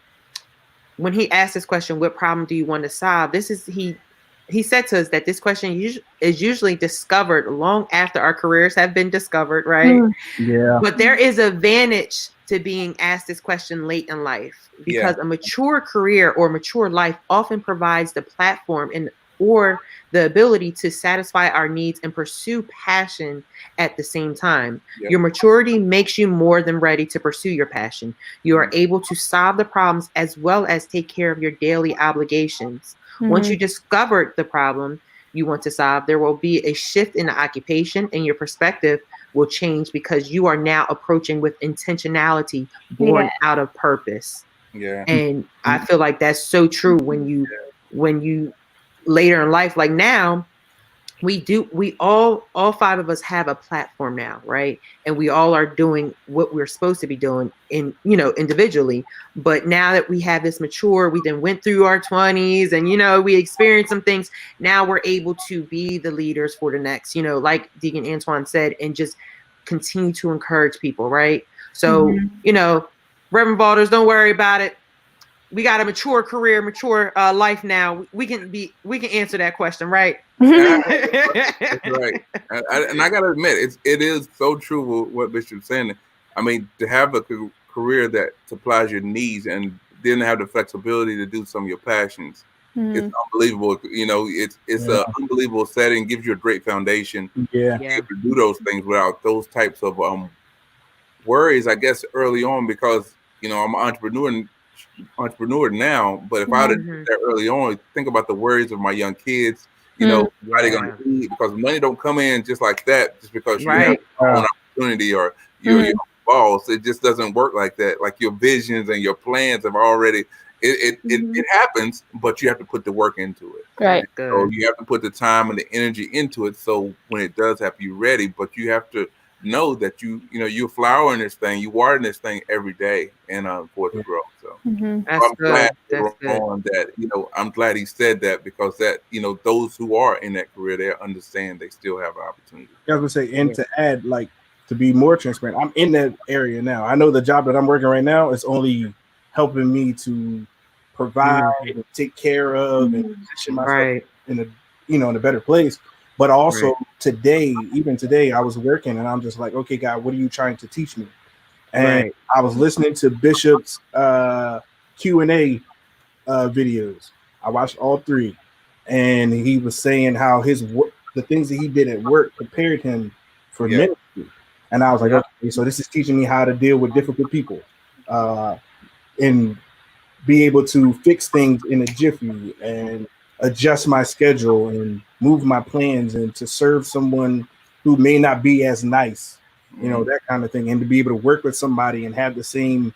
he asked this question, what problem do you want to solve? He said to us that this question is usually discovered long after our careers have been discovered, right? Yeah. But there is an advantage to being asked this question late in life, because a mature career or mature life often provides the platform or the ability to satisfy our needs and pursue passion at the same time. Your maturity makes you more than ready to pursue your passion. You are able to solve the problems as well as take care of your daily obligations. Once you discovered the problem you want to solve, there will be a shift in the occupation, and your perspective will change because you are now approaching with intentionality born out of purpose. Yeah. And I feel like that's so true when you later in life, like now, we all five of us have a platform now, right? And we all are doing what we're supposed to be doing individually. But now that we have this mature, we then went through our 20s and, we experienced some things. Now we're able to be the leaders for the next, like Deacon Antoine said, and just continue to encourage people, right? So, Reverend Valders, don't worry about it. We got a mature career, mature life now. We can answer that question, right? That's right. And I gotta admit, it is so true what Bishop's saying. I mean, to have a career that supplies your needs and then have the flexibility to do some of your passions, it's unbelievable. It's an unbelievable setting. Gives you a great foundation. Yeah. To be able to do those things without those types of worries, I guess, early on, because I'm an entrepreneur now, but if I had done that early on, think about the worries of my young kids. How they gonna eat, because money don't come in just like that, just because you have an opportunity or you're boss. It just doesn't work like that. Like your visions and your plans have already. It happens, but you have to put the work into it. Right. So you have to put the time and the energy into it. So when it does happen, you're ready. But you have to know that you're flowering this thing, you watering this thing every day, and for it to grow. So I'm glad that I'm glad he said that, because that those who are in that career, they understand they still have an opportunity. I was gonna say, and to add, like, to be more transparent, I'm in that area now. I know the job that I'm working right now is only helping me to provide and take care of and position myself in a better place. But also even today, I was working and I'm just like, okay, God, what are you trying to teach me? And I was listening to Bishop's Q&A videos. I watched all 3, and he was saying how the things that he did at work prepared him for ministry. And I was like, okay, so this is teaching me how to deal with difficult people, and be able to fix things in a jiffy and adjust my schedule and move my plans and to serve someone who may not be as nice, that kind of thing, and to be able to work with somebody and have the same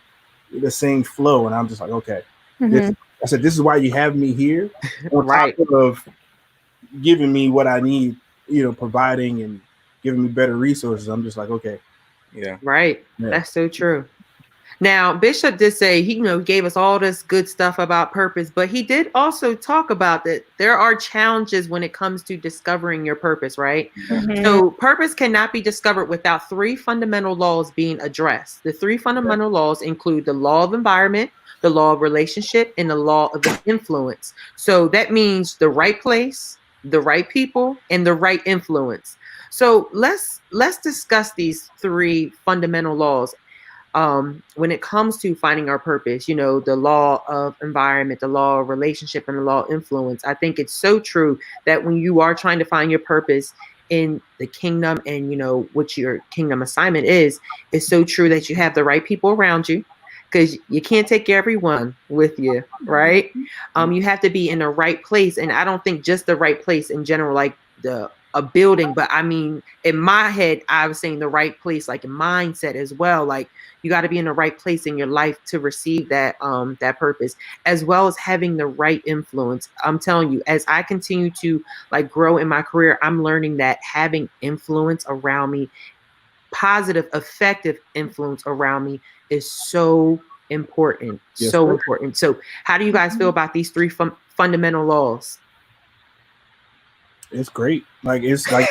flow. And I'm just like, okay, I said, this is why you have me here, on top of giving me what I need, providing and giving me better resources. I'm just like, okay. Yeah. Right. Yeah. That's so true. Now, Bishop did say he gave us all this good stuff about purpose, but he did also talk about that there are challenges when it comes to discovering your purpose, right? So purpose cannot be discovered without 3 fundamental laws being addressed. The 3 fundamental laws include the law of environment, the law of relationship, and the law of influence. So that means the right place, the right people, and the right influence. So let's discuss these 3 fundamental laws. When it comes to finding our purpose, the law of environment, the law of relationship, and the law of influence. I think it's so true that when you are trying to find your purpose in the kingdom and what your kingdom assignment is, it's so true that you have the right people around you, because you can't take everyone with you, right? You have to be in the right place. And I don't think just the right place in general, like a building, but I mean, in my head, I was saying the right place, like a mindset as well. Like, you got to be in the right place in your life to receive that purpose, as well as having the right influence. I'm telling you, as I continue to grow in my career, I'm learning that having influence around me, positive, effective influence around me, is so important. Important. So how do you guys feel about these 3 fundamental laws? It's great. Like, it's like,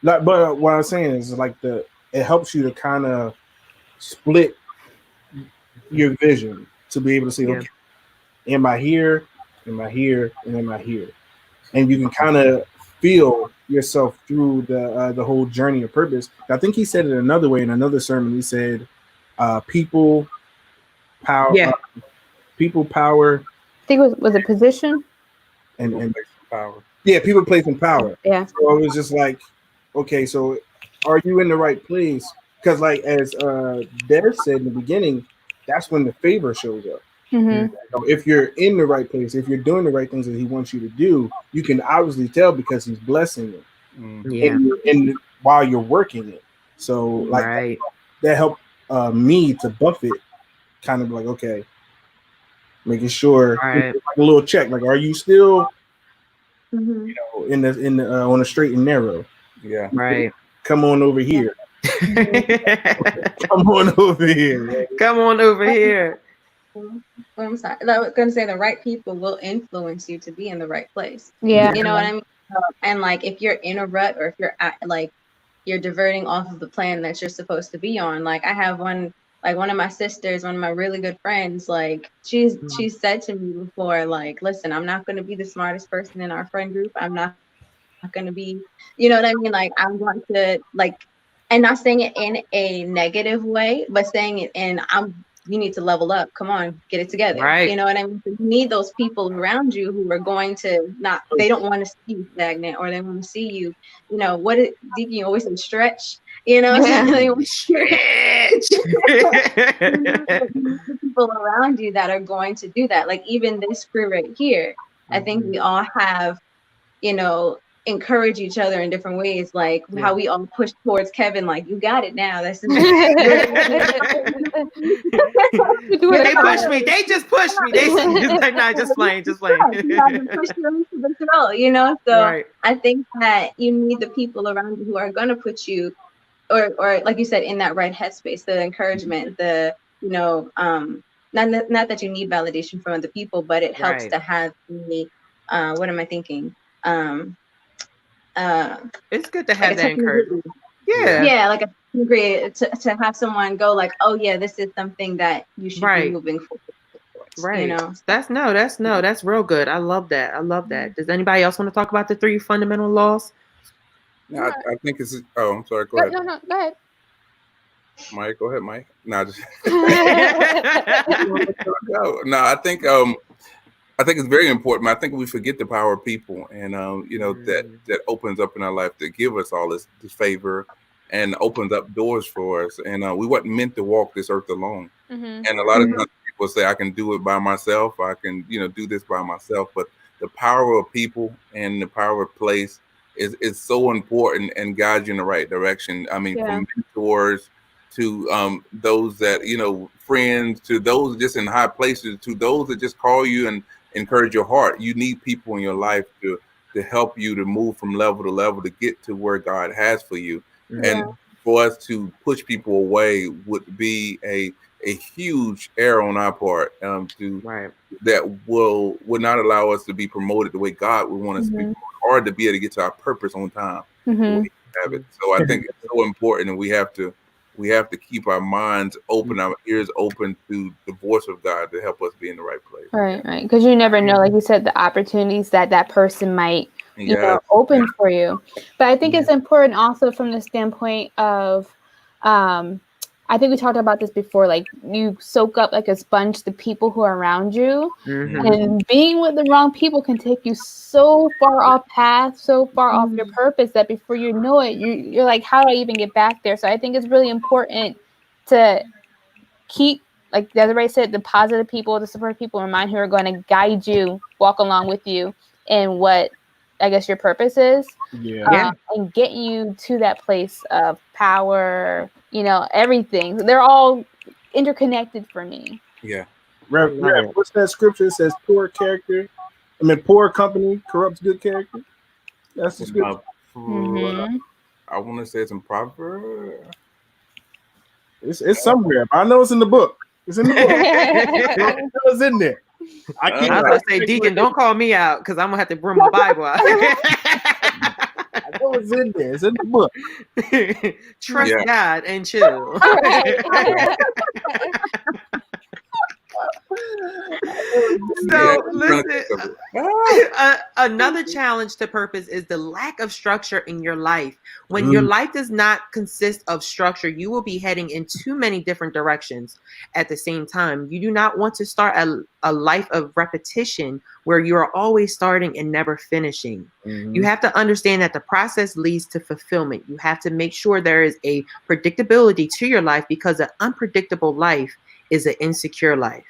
but what I'm saying is, like, it helps you to kind of split your vision to be able to say, okay, am I here? Am I here? And am I here? And you can kind of feel yourself through the whole journey of purpose. I think he said it another way in another sermon. He said, people, power, people, power. I think it was a position. And power. Yeah, people, place, and power. Yeah. So it was just like, okay, so are you in the right place? Because, like, as Dev said in the beginning, that's when the favor shows up. If you're in the right place, if you're doing the right things that he wants you to do, you can obviously tell because he's blessing you. And while you're working it. So, like, that helped me to buff it, kind of like, okay, making sure, like a little check, like, are you still in the on a straight and narrow? Yeah. Right. Come on over here. Come on over here. Come on over here. I'm sorry. I was going to say the right people will influence you to be in the right place. Yeah. You know what I mean? And like, if you're in a rut, or if you're you're diverting off of the plan that you're supposed to be on. Like, I have one of my sisters, one of my really good friends, like, she's said to me before, like, listen, I'm not going to be the smartest person in our friend group. I'm not going to be, you know what I mean? Like, I'm going to, like, and not saying it in a negative way, but saying it in, you need to level up. Come on, get it together. Right. You know what I mean? So you need those people around you who are going to they don't want to see you stagnant, or they want to see you, Deacon always say stretch, stretch. People around you that are going to do that. Like, even this crew right here, I think we all have, encourage each other in different ways, like how we all push towards Kevin, like, you got it now. That's they push me. They just push me. They like, nah, just playing. You have to push them to the throat, So I think that you need the people around you who are going to push you or like you said, in that right headspace, the encouragement, the, you know, not that you need validation from other people, but it helps to have the, what am I thinking? It's good to have like that encouragement. Yeah, like a agree to have someone go like, oh yeah, this is something that you should be moving forward towards, right. You know, That's real good. I love that. Does anybody else want to talk about the 3 fundamental laws? No, I think it's. Oh, I'm sorry. Go ahead. No, go ahead. Mike, go ahead, Mike. No, just. No, I think it's very important. I think we forget the power of people, and you know, that opens up in our life to give us all this favor, and opens up doors for us. And we weren't meant to walk this earth alone. And a lot of times people say, "I can do it by myself. I can, you know, do this by myself." But the power of people and the power of place is so important and guides you in the right direction. I mean, from mentors to those that, you know, friends, to those just in high places, to those that just call you and encourage your heart. You need people in your life to help you to move from level to level to get to where God has for you. And for us to push people away would be a huge error on our part, that will not allow us to be promoted the way God would want us to be, or to be able to get to our purpose on time. The way He have it. So I think it's so important, and we have to keep our minds open, our ears open to the voice of God to help us be in the right place. Right. Because you never know, like you said, the opportunities that person might, you know, open for you. But I think it's important also from the standpoint of, I think we talked about this before, like you soak up like a sponge the people who are around you, and being with the wrong people can take you so far off path, so far off your purpose, that before you know it, you're like, how do I even get back there? So I think it's really important to keep, like Desiree said, the positive people, the support people in mind who are going to guide you, walk along with you in what I guess your purpose is, and get you to that place of power, you know, everything. They're all interconnected for me. What's that scripture that says poor company corrupts good character? That's the scripture. I want to say it's in Proverbs. It's somewhere. I know it's in the book. It's in the book. It's in there. I was gonna say, Deacon, don't call me out because I'm gonna have to bring my Bible out. I know it's in there. It's in the book. Trust God and chill. So listen, another challenge to purpose is the lack of structure in your life. When your life does not consist of structure, you will be heading in too many different directions at the same time. You do not want to start a life of repetition where you are always starting and never finishing. You have to understand that the process leads to fulfillment. You have to make sure there is a predictability to your life, because an unpredictable life is an insecure life.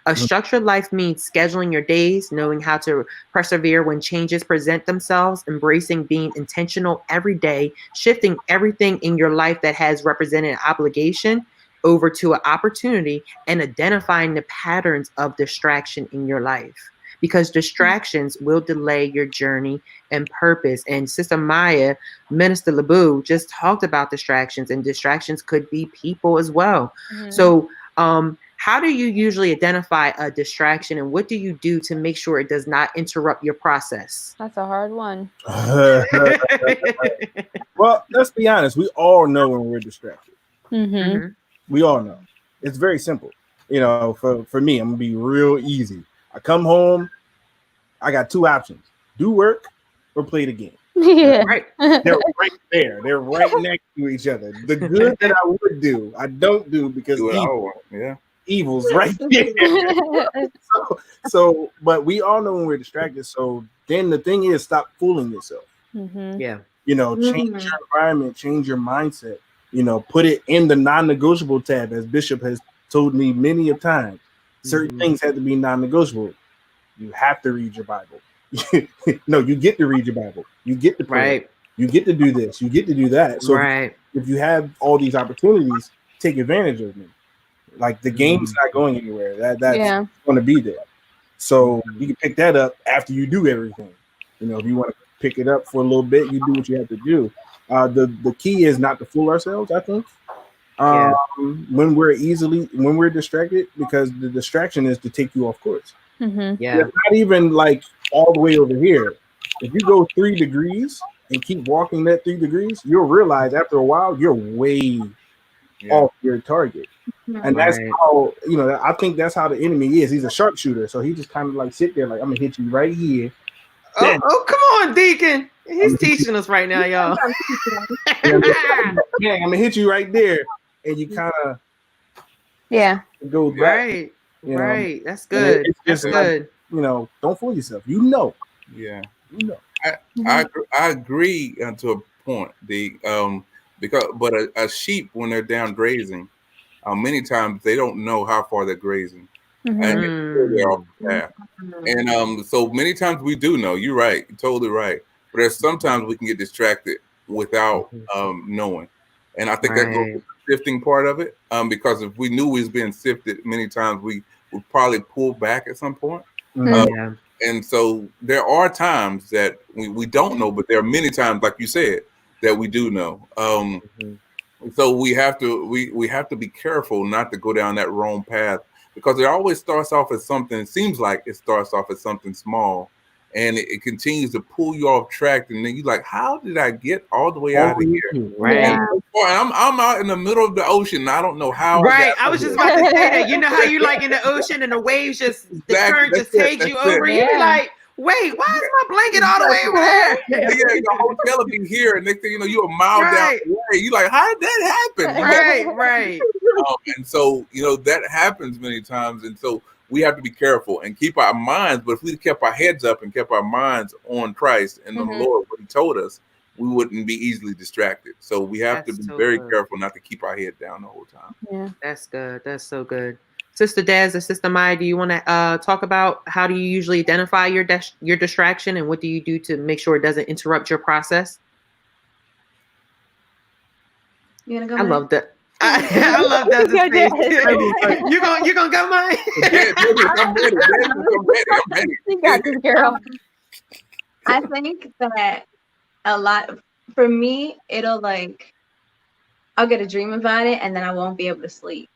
A structured life means scheduling your days, knowing how to persevere when changes present themselves, embracing being intentional every day, shifting everything in your life that has represented an obligation over to an opportunity, and identifying the patterns of distraction in your life. Because distractions will delay your journey and purpose. And Sister Maya, Minister Labu, just talked about distractions, and distractions could be people as well. So, how do you usually identify a distraction, and what do you do to make sure it does not interrupt your process? That's a hard one. Well, let's be honest. We all know when we're distracted. We all know. It's very simple. You know, for me, I'm going to be real easy. I come home, I got 2 options: do work or play the game. Yeah. They're right there. They're right next to each other. The good that I would do, I don't do because evil's right there. But we all know when we're distracted. So then the thing is, stop fooling yourself. You know, change your environment, change your mindset. You know, put it in the non-negotiable tab, as Bishop has told me many a times. Certain things have to be non-negotiable. You have to read your Bible. No, you get to read your Bible. You get to pray. You get to do this. You get to do that. So if you have all these opportunities, take advantage of them. Like the game's not going anywhere. That's going to be there. So you can pick that up after you do everything. You know, if you want to pick it up for a little bit, you do what you have to do. The key is not to fool ourselves, I think. When we're distracted, because the distraction is to take you off course. Mm-hmm. Yeah. It's not even like all the way over here. If you go 3 degrees and keep walking that 3 degrees, you'll realize after a while you're way off your target. And that's how, I think that's how the enemy is. He's a sharpshooter. So he just kind of like sit there like, I'm gonna hit you right here. Oh, come on, Deacon. He's teaching us right now, y'all. I'm gonna hit you right there. And you kind of go back. Right. Right. That's good. That's good. Like, don't fool yourself. Yeah. I agree to a point, but a sheep, when they're down grazing, many times they don't know how far they're grazing. And they're off the path. And so many times we do know. You're right. You're totally right. But there's sometimes we can get distracted without knowing. And I think that goes to the sifting part of it. Because if we knew we was being sifted, many times we would probably pull back at some point. And so there are times that we don't know, but there are many times, like you said, that we do know. So we have to be careful not to go down that wrong path, because it always starts off as something. It seems like it starts off as something small, and it continues to pull you off track, and then you're like, "How did I get all the way out of here?" Right. I'm out in the middle of the ocean. And I don't know how. Right. I was just about to say that. You know how you like in the ocean and the waves the current just takes you over. You're like, wait, why is my blanket all the way over there? Your hotel will be here, and next thing you know, you're a mile down the way. You're like, how did that happen? Right. And so, that happens many times. And so we have to be careful and keep our minds. But if we kept our heads up and kept our minds on Christ and on the Lord, what he told us, we wouldn't be easily distracted. So we have to be very careful not to keep our head down the whole time. Yeah. That's good. That's so good. Sister Des or Sister Maya, do you want to talk about how do you usually identify your distraction, and what do you do to make sure it doesn't interrupt your process? You gonna go? I love that. I love that. You gonna go, Maya? I'm ready. You got this, girl. I think that a lot for me, it'll like I'll get a dream about it, and then I won't be able to sleep.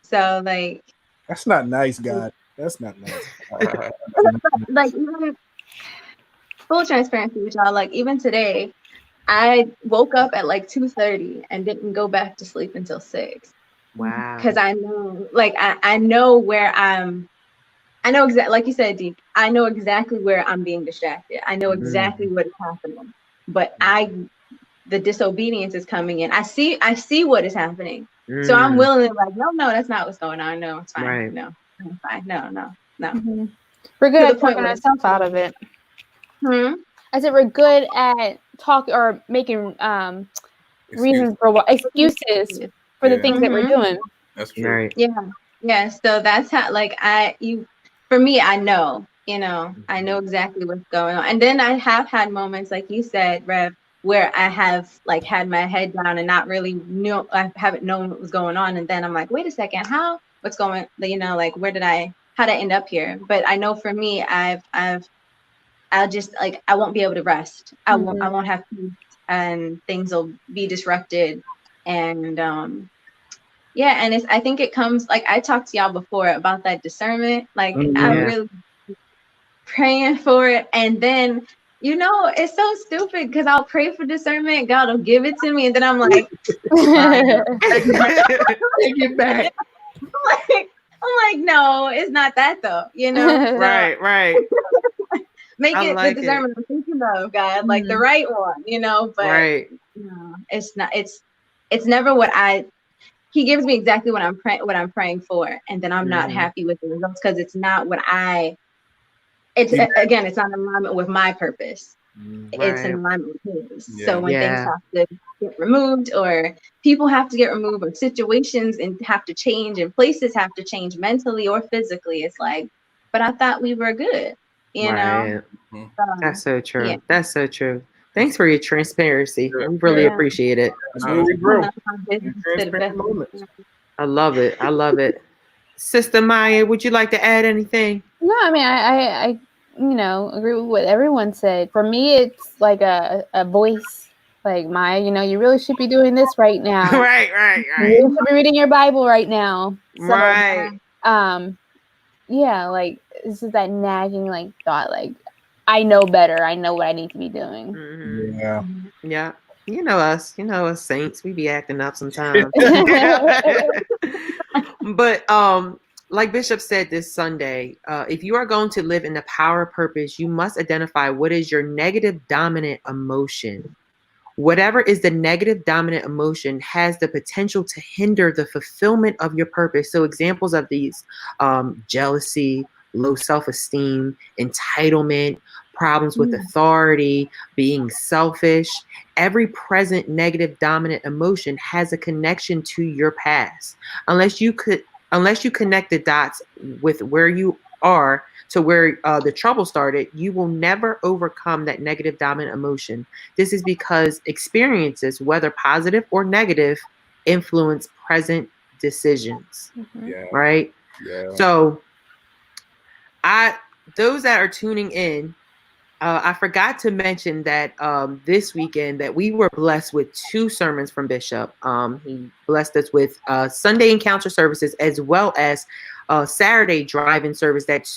So like, that's not nice, God. That's not nice. Like, even full transparency with y'all, like even today, I woke up at like 2:30 and didn't go back to sleep until 6. Wow. Because I know, like I know where I know exactly, like you said, Deep, I know exactly where I'm being distracted. I know exactly what is happening. But the disobedience is coming in. I see what is happening. So I'm willing to like, no, that's not what's going on. No, it's fine. Right. No, it's fine. No. We're good at talking ourselves out of it. I said we're good at talking or making reasons for excuses for the things that we're doing. That's true. Right. Yeah. So that's how, like, for me, I know, I know exactly what's going on. And then I have had moments, like you said, Rev, where I have like had my head down and not really I haven't known what was going on. And then I'm like, wait a second, what's going, like, how did I end up here? But I know for me, I'll just like, I won't be able to rest. I won't have peace, and things will be disrupted. And, and I think it comes, like I talked to y'all before about that discernment. Like I'm really praying for it. And then, it's so stupid because I'll pray for discernment. God will give it to me. And then I'm like, take it back. I'm like, no, it's not that though. Right. Make it the discernment I'm thinking of, God, like the right one, but it's not, it's never what he gives me exactly what I'm praying for. And then I'm not happy with the results because it's not what it's not in alignment with my purpose. It's in alignment with his. So when things have to get removed, or people have to get removed, or situations and have to change, and places have to change mentally or physically, it's like, but I thought we were good, know? That's so true. Yeah. That's so true. Thanks for your transparency. We really appreciate it. I love it. Sister Maya, would you like to add anything? No, I mean, agree with what everyone said. For me, it's like a voice, like you really should be doing this right now. Right. You should be reading your Bible right now. So, right. Yeah, like this is that nagging like thought, like I know better. I know what I need to be doing. Mm-hmm. Yeah. You know us saints. We be acting up sometimes. But like Bishop said this Sunday, if you are going to live in the power of purpose, you must identify what is your negative dominant emotion. Whatever is the negative dominant emotion has the potential to hinder the fulfillment of your purpose. So examples of these, jealousy, low self-esteem, entitlement, problems with authority, being selfish. Every present negative dominant emotion has a connection to your past. Unless you connect the dots with where you are to where the trouble started, you will never overcome that negative dominant emotion. This is because experiences, whether positive or negative, influence present decisions. Right? Yeah. So those that are tuning in, I forgot to mention that this weekend that we were blessed with 2 sermons from Bishop. He blessed us with Sunday encounter services as well as Saturday drive-in service that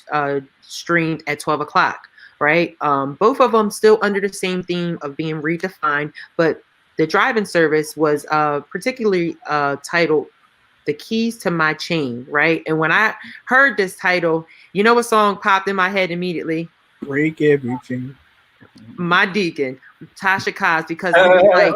streamed at 12 o'clock, right? Both of them still under the same theme of being redefined, but the drive-in service was particularly titled The Keys to My Chain, right? And when I heard this title, what song popped in my head immediately? Break Everything. My Deacon, Tasha Cobbs, because it was like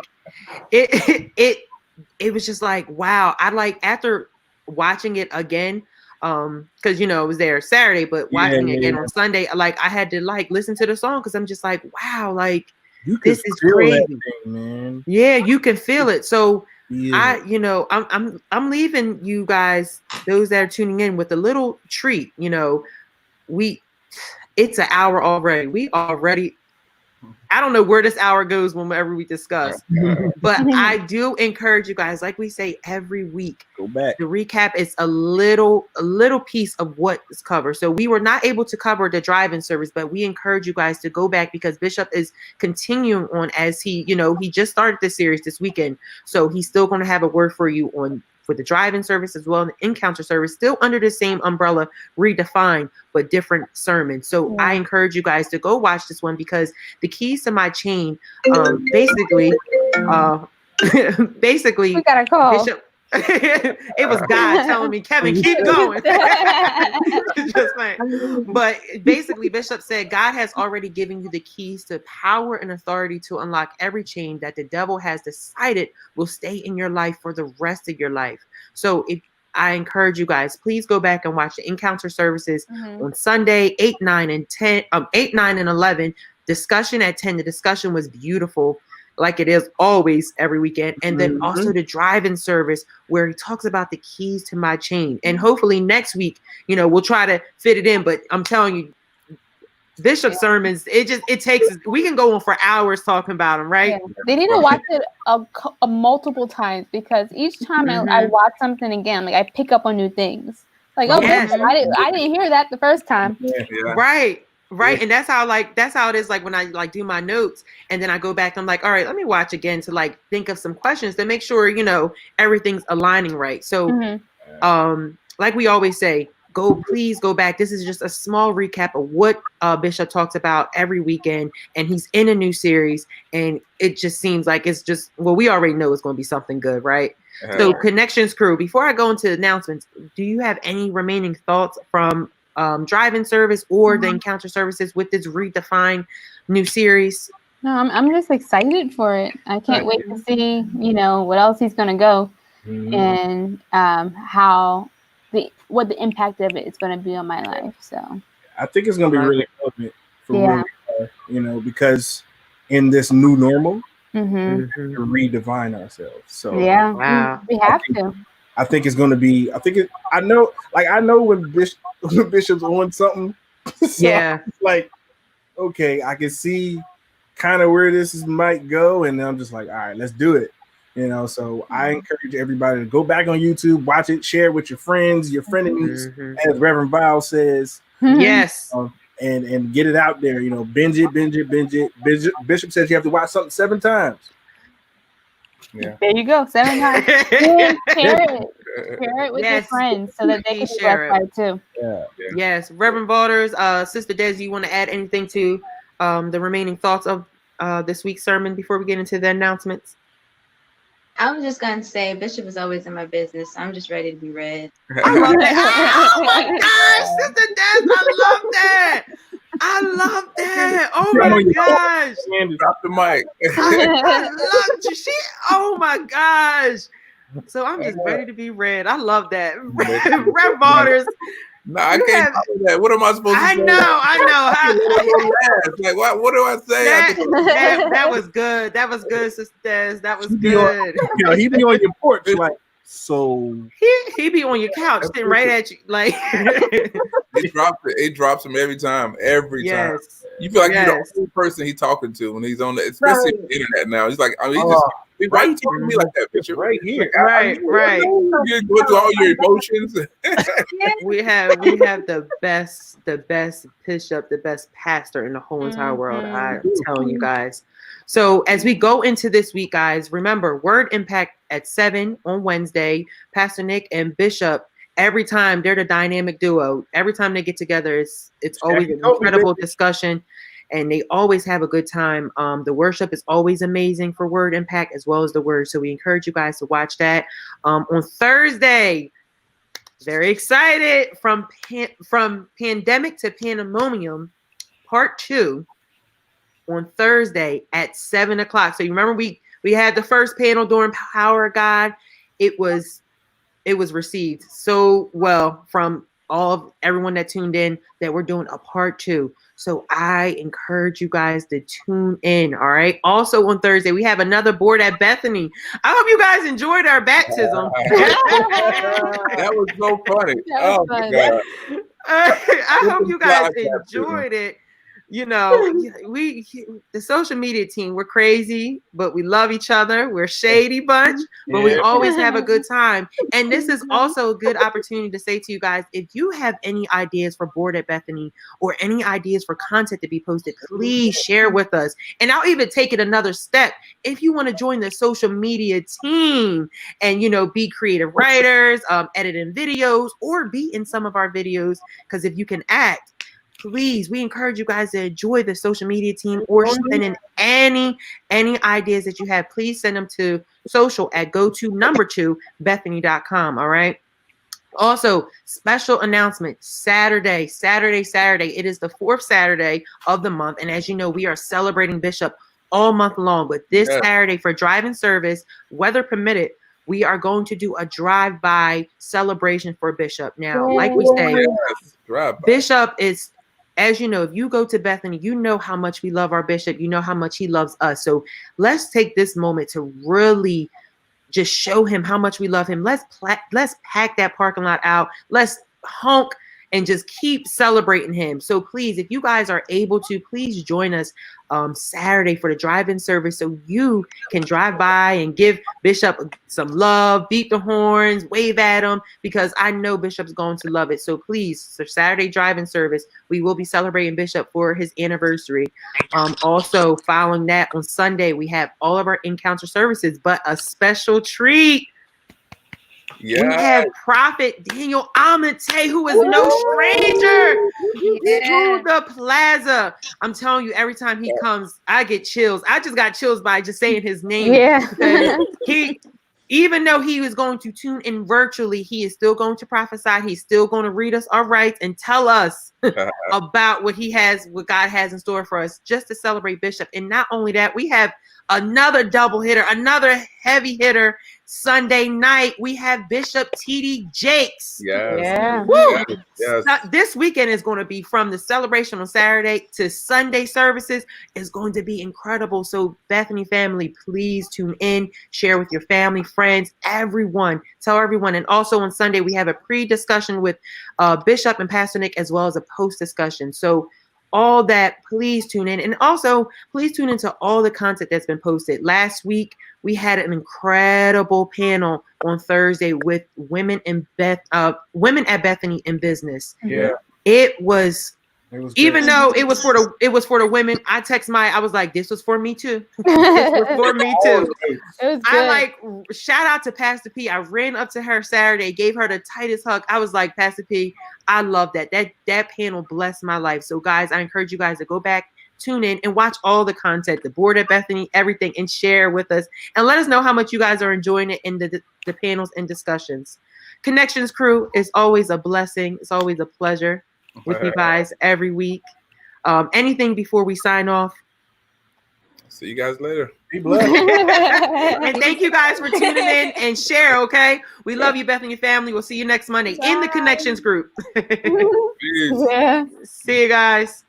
it was just like, wow. I like after watching it again, because it was there Saturday, but watching it again on Sunday, like I had to like listen to the song because I'm just like, wow, like this is crazy, thing, man. Yeah, you can feel it. So I'm leaving you guys, those that are tuning in, with a little treat. It's an hour already. We already, I don't know where this hour goes whenever we discuss, but I do encourage you guys, like we say every week, go back. The recap is a little piece of what is covered. So we were not able to cover the drive-in service, but we encourage you guys to go back because Bishop is continuing on as he just started this series this weekend. So he's still going to have a word for you for the drive-in service as well, and the encounter service, still under the same umbrella, redefined, but different sermons. So I encourage you guys to go watch this one because the keys to my chain, basically, we got a call. Bishop, it was God telling me, Kevin, keep going. Just saying. But basically, Bishop said God has already given you the keys to power and authority to unlock every chain that the devil has decided will stay in your life for the rest of your life. So I encourage you guys, please go back and watch the encounter services on Sunday, 8, 9, and 10, 8, 9, and 11. Discussion at 10. The discussion was beautiful, like it is always every weekend. And then also the drive-in service where he talks about the keys to my chain. And hopefully next week, we'll try to fit it in. But I'm telling you, Bishop's sermons, it takes, we can go on for hours talking about them, right? Yeah. They need to watch it a multiple times because each time I watch something again, like I pick up on new things. Like, Bishop, I didn't hear that the first time. Right. And that's how it is, like when I like do my notes and then I go back, I'm like, all right, let me watch again to like think of some questions to make sure, everything's aligning right. So like we always say, please go back. This is just a small recap of what Bishop talks about every weekend, and he's in a new series, and it just seems like it's just, we already know it's going to be something good, right? So Connections crew, before I go into announcements, do you have any remaining thoughts from drive-in service or the encounter services with this redefined new series? No, I'm just excited for it. I can't wait to see, what else he's going to go and what the impact of it is going to be on my life. So I think it's going to be really relevant for where we are, because in this new normal, to redefine ourselves. So we have to. I think it's going to be. I know when Bishop's on something. So like, okay, I can see kind of where this might go, and I'm just like, all right, let's do it. So I encourage everybody to go back on YouTube, watch it, share it with your friends, your frenemies, as Reverend Vile says. Yes. and get it out there. Binge it. Bishop says you have to watch something 7 times. Yeah. There you go, 7 times. And share it with your friends so that they can share it too. Yeah. Yes, Reverend Waters, Sister Des, you want to add anything to the remaining thoughts of this week's sermon before we get into the announcements? I was just gonna say, Bishop is always in my business. So I'm just ready to be read. I love that. Oh my gosh, Sister Des, I love that. Oh my gosh. Drop the mic. I love you. Oh my gosh. So I'm just ready to be read. I love that. Rev Waters. No, I can't do that. What am I supposed to say? I know. Like, what do I say? That was good. That was good, Sister Des. That was good. He be on your porch, like, so. He be on your couch, sitting right at you, like. It drops him every time. Every time. You feel like you're the only person he's talking to when he's on especially the internet now. He's like, why are you talking to me like that, Bishop? Right here. Right. You're going through all your emotions. We have the best bishop, the best pastor in the whole entire world. I'm telling you guys. So as we go into this week, guys, remember Word Impact at 7 on Wednesday. Pastor Nick and Bishop, every time they're the dynamic duo. Every time they get together, it's always an incredible discussion. And they always have a good time. The worship is always amazing for Word Impact as well as the Word. So we encourage you guys to watch that. On Thursday, very excited, from Pandemic to Pandemonium, Part 2 on Thursday at 7:00. So you remember we had the first panel during Power of God. It was received so well from everyone that tuned in that we're doing a Part 2. So I encourage you guys to tune in. All right. Also on Thursday, we have another board at Bethany. I hope you guys enjoyed our baptism. That was so funny. Oh my God. I hope you guys enjoyed it. The social media team, we're crazy, but we love each other. We're a shady bunch, but we always have a good time. And this is also a good opportunity to say to you guys, if you have any ideas for Board at Bethany or any ideas for content to be posted, please share with us. And I'll even take it another step. If you want to join the social media team and, be creative writers, editing videos, or be in some of our videos, because if you can act, please, we encourage you guys to enjoy the social media team or send in any ideas that you have. Please send them to social@go2bethany.com. All right. Also, special announcement, Saturday. It is the 4th Saturday of the month. And as you know, we are celebrating Bishop all month long. But this Saturday for drive-in service, weather permitted, we are going to do a drive-by celebration for Bishop. Now, like we say, Bishop is, as you know, if you go to Bethany, you know how much we love our Bishop. You know how much he loves us. So let's take this moment to really just show him how much we love him. Let's pack that parking lot out. Let's honk and just keep celebrating him. So please, if you guys are able to, please join us Saturday for the drive-in service so you can drive by and give Bishop some love, beat the horns, wave at him, because I know Bishop's going to love it. So please, for Saturday drive-in service, we will be celebrating Bishop for his anniversary. Also, following that on Sunday, we have all of our encounter services, but a special treat. We have Prophet Daniel Amate, who is no stranger to the plaza. I'm telling you, every time he comes, I get chills. I just got chills by just saying his name. Yeah. Even though he was going to tune in virtually, he is still going to prophesy. He's still going to read us our rights and tell us about what God has in store for us, just to celebrate Bishop. And not only that, we have another double hitter, another heavy hitter. Sunday night, we have Bishop T.D. Jakes. Yes. This weekend is going to be, from the celebration on Saturday to Sunday services, is going to be incredible. So Bethany family, please tune in, share with your family, friends, everyone. Tell everyone. And also on Sunday, we have a pre-discussion with Bishop and Pastor Nick, as well as a post-discussion. So all that, please tune in. And also, please tune into all the content that's been posted. Last week, we had an incredible panel on Thursday with women at Bethany in business. Yeah. It was Even though it was for the women, I text I was like, this was for me too. This was for me too. It was good. I shout out to Pastor P. I ran up to her Saturday, gave her the tightest hug. I was like, Pastor P, I love that. That panel blessed my life. So guys, I encourage you guys to go back, tune in, and watch all the content, the board at Bethany, everything, and share with us. And let us know how much you guys are enjoying it in the panels and discussions. Connections crew is always a blessing. It's always a pleasure with you guys every week. Anything before we sign off? See you guys later. Be blessed. And thank you guys for tuning in and share, okay? We love you, Beth and your family. We'll see you next Monday in the Connections group. Yeah. See you guys.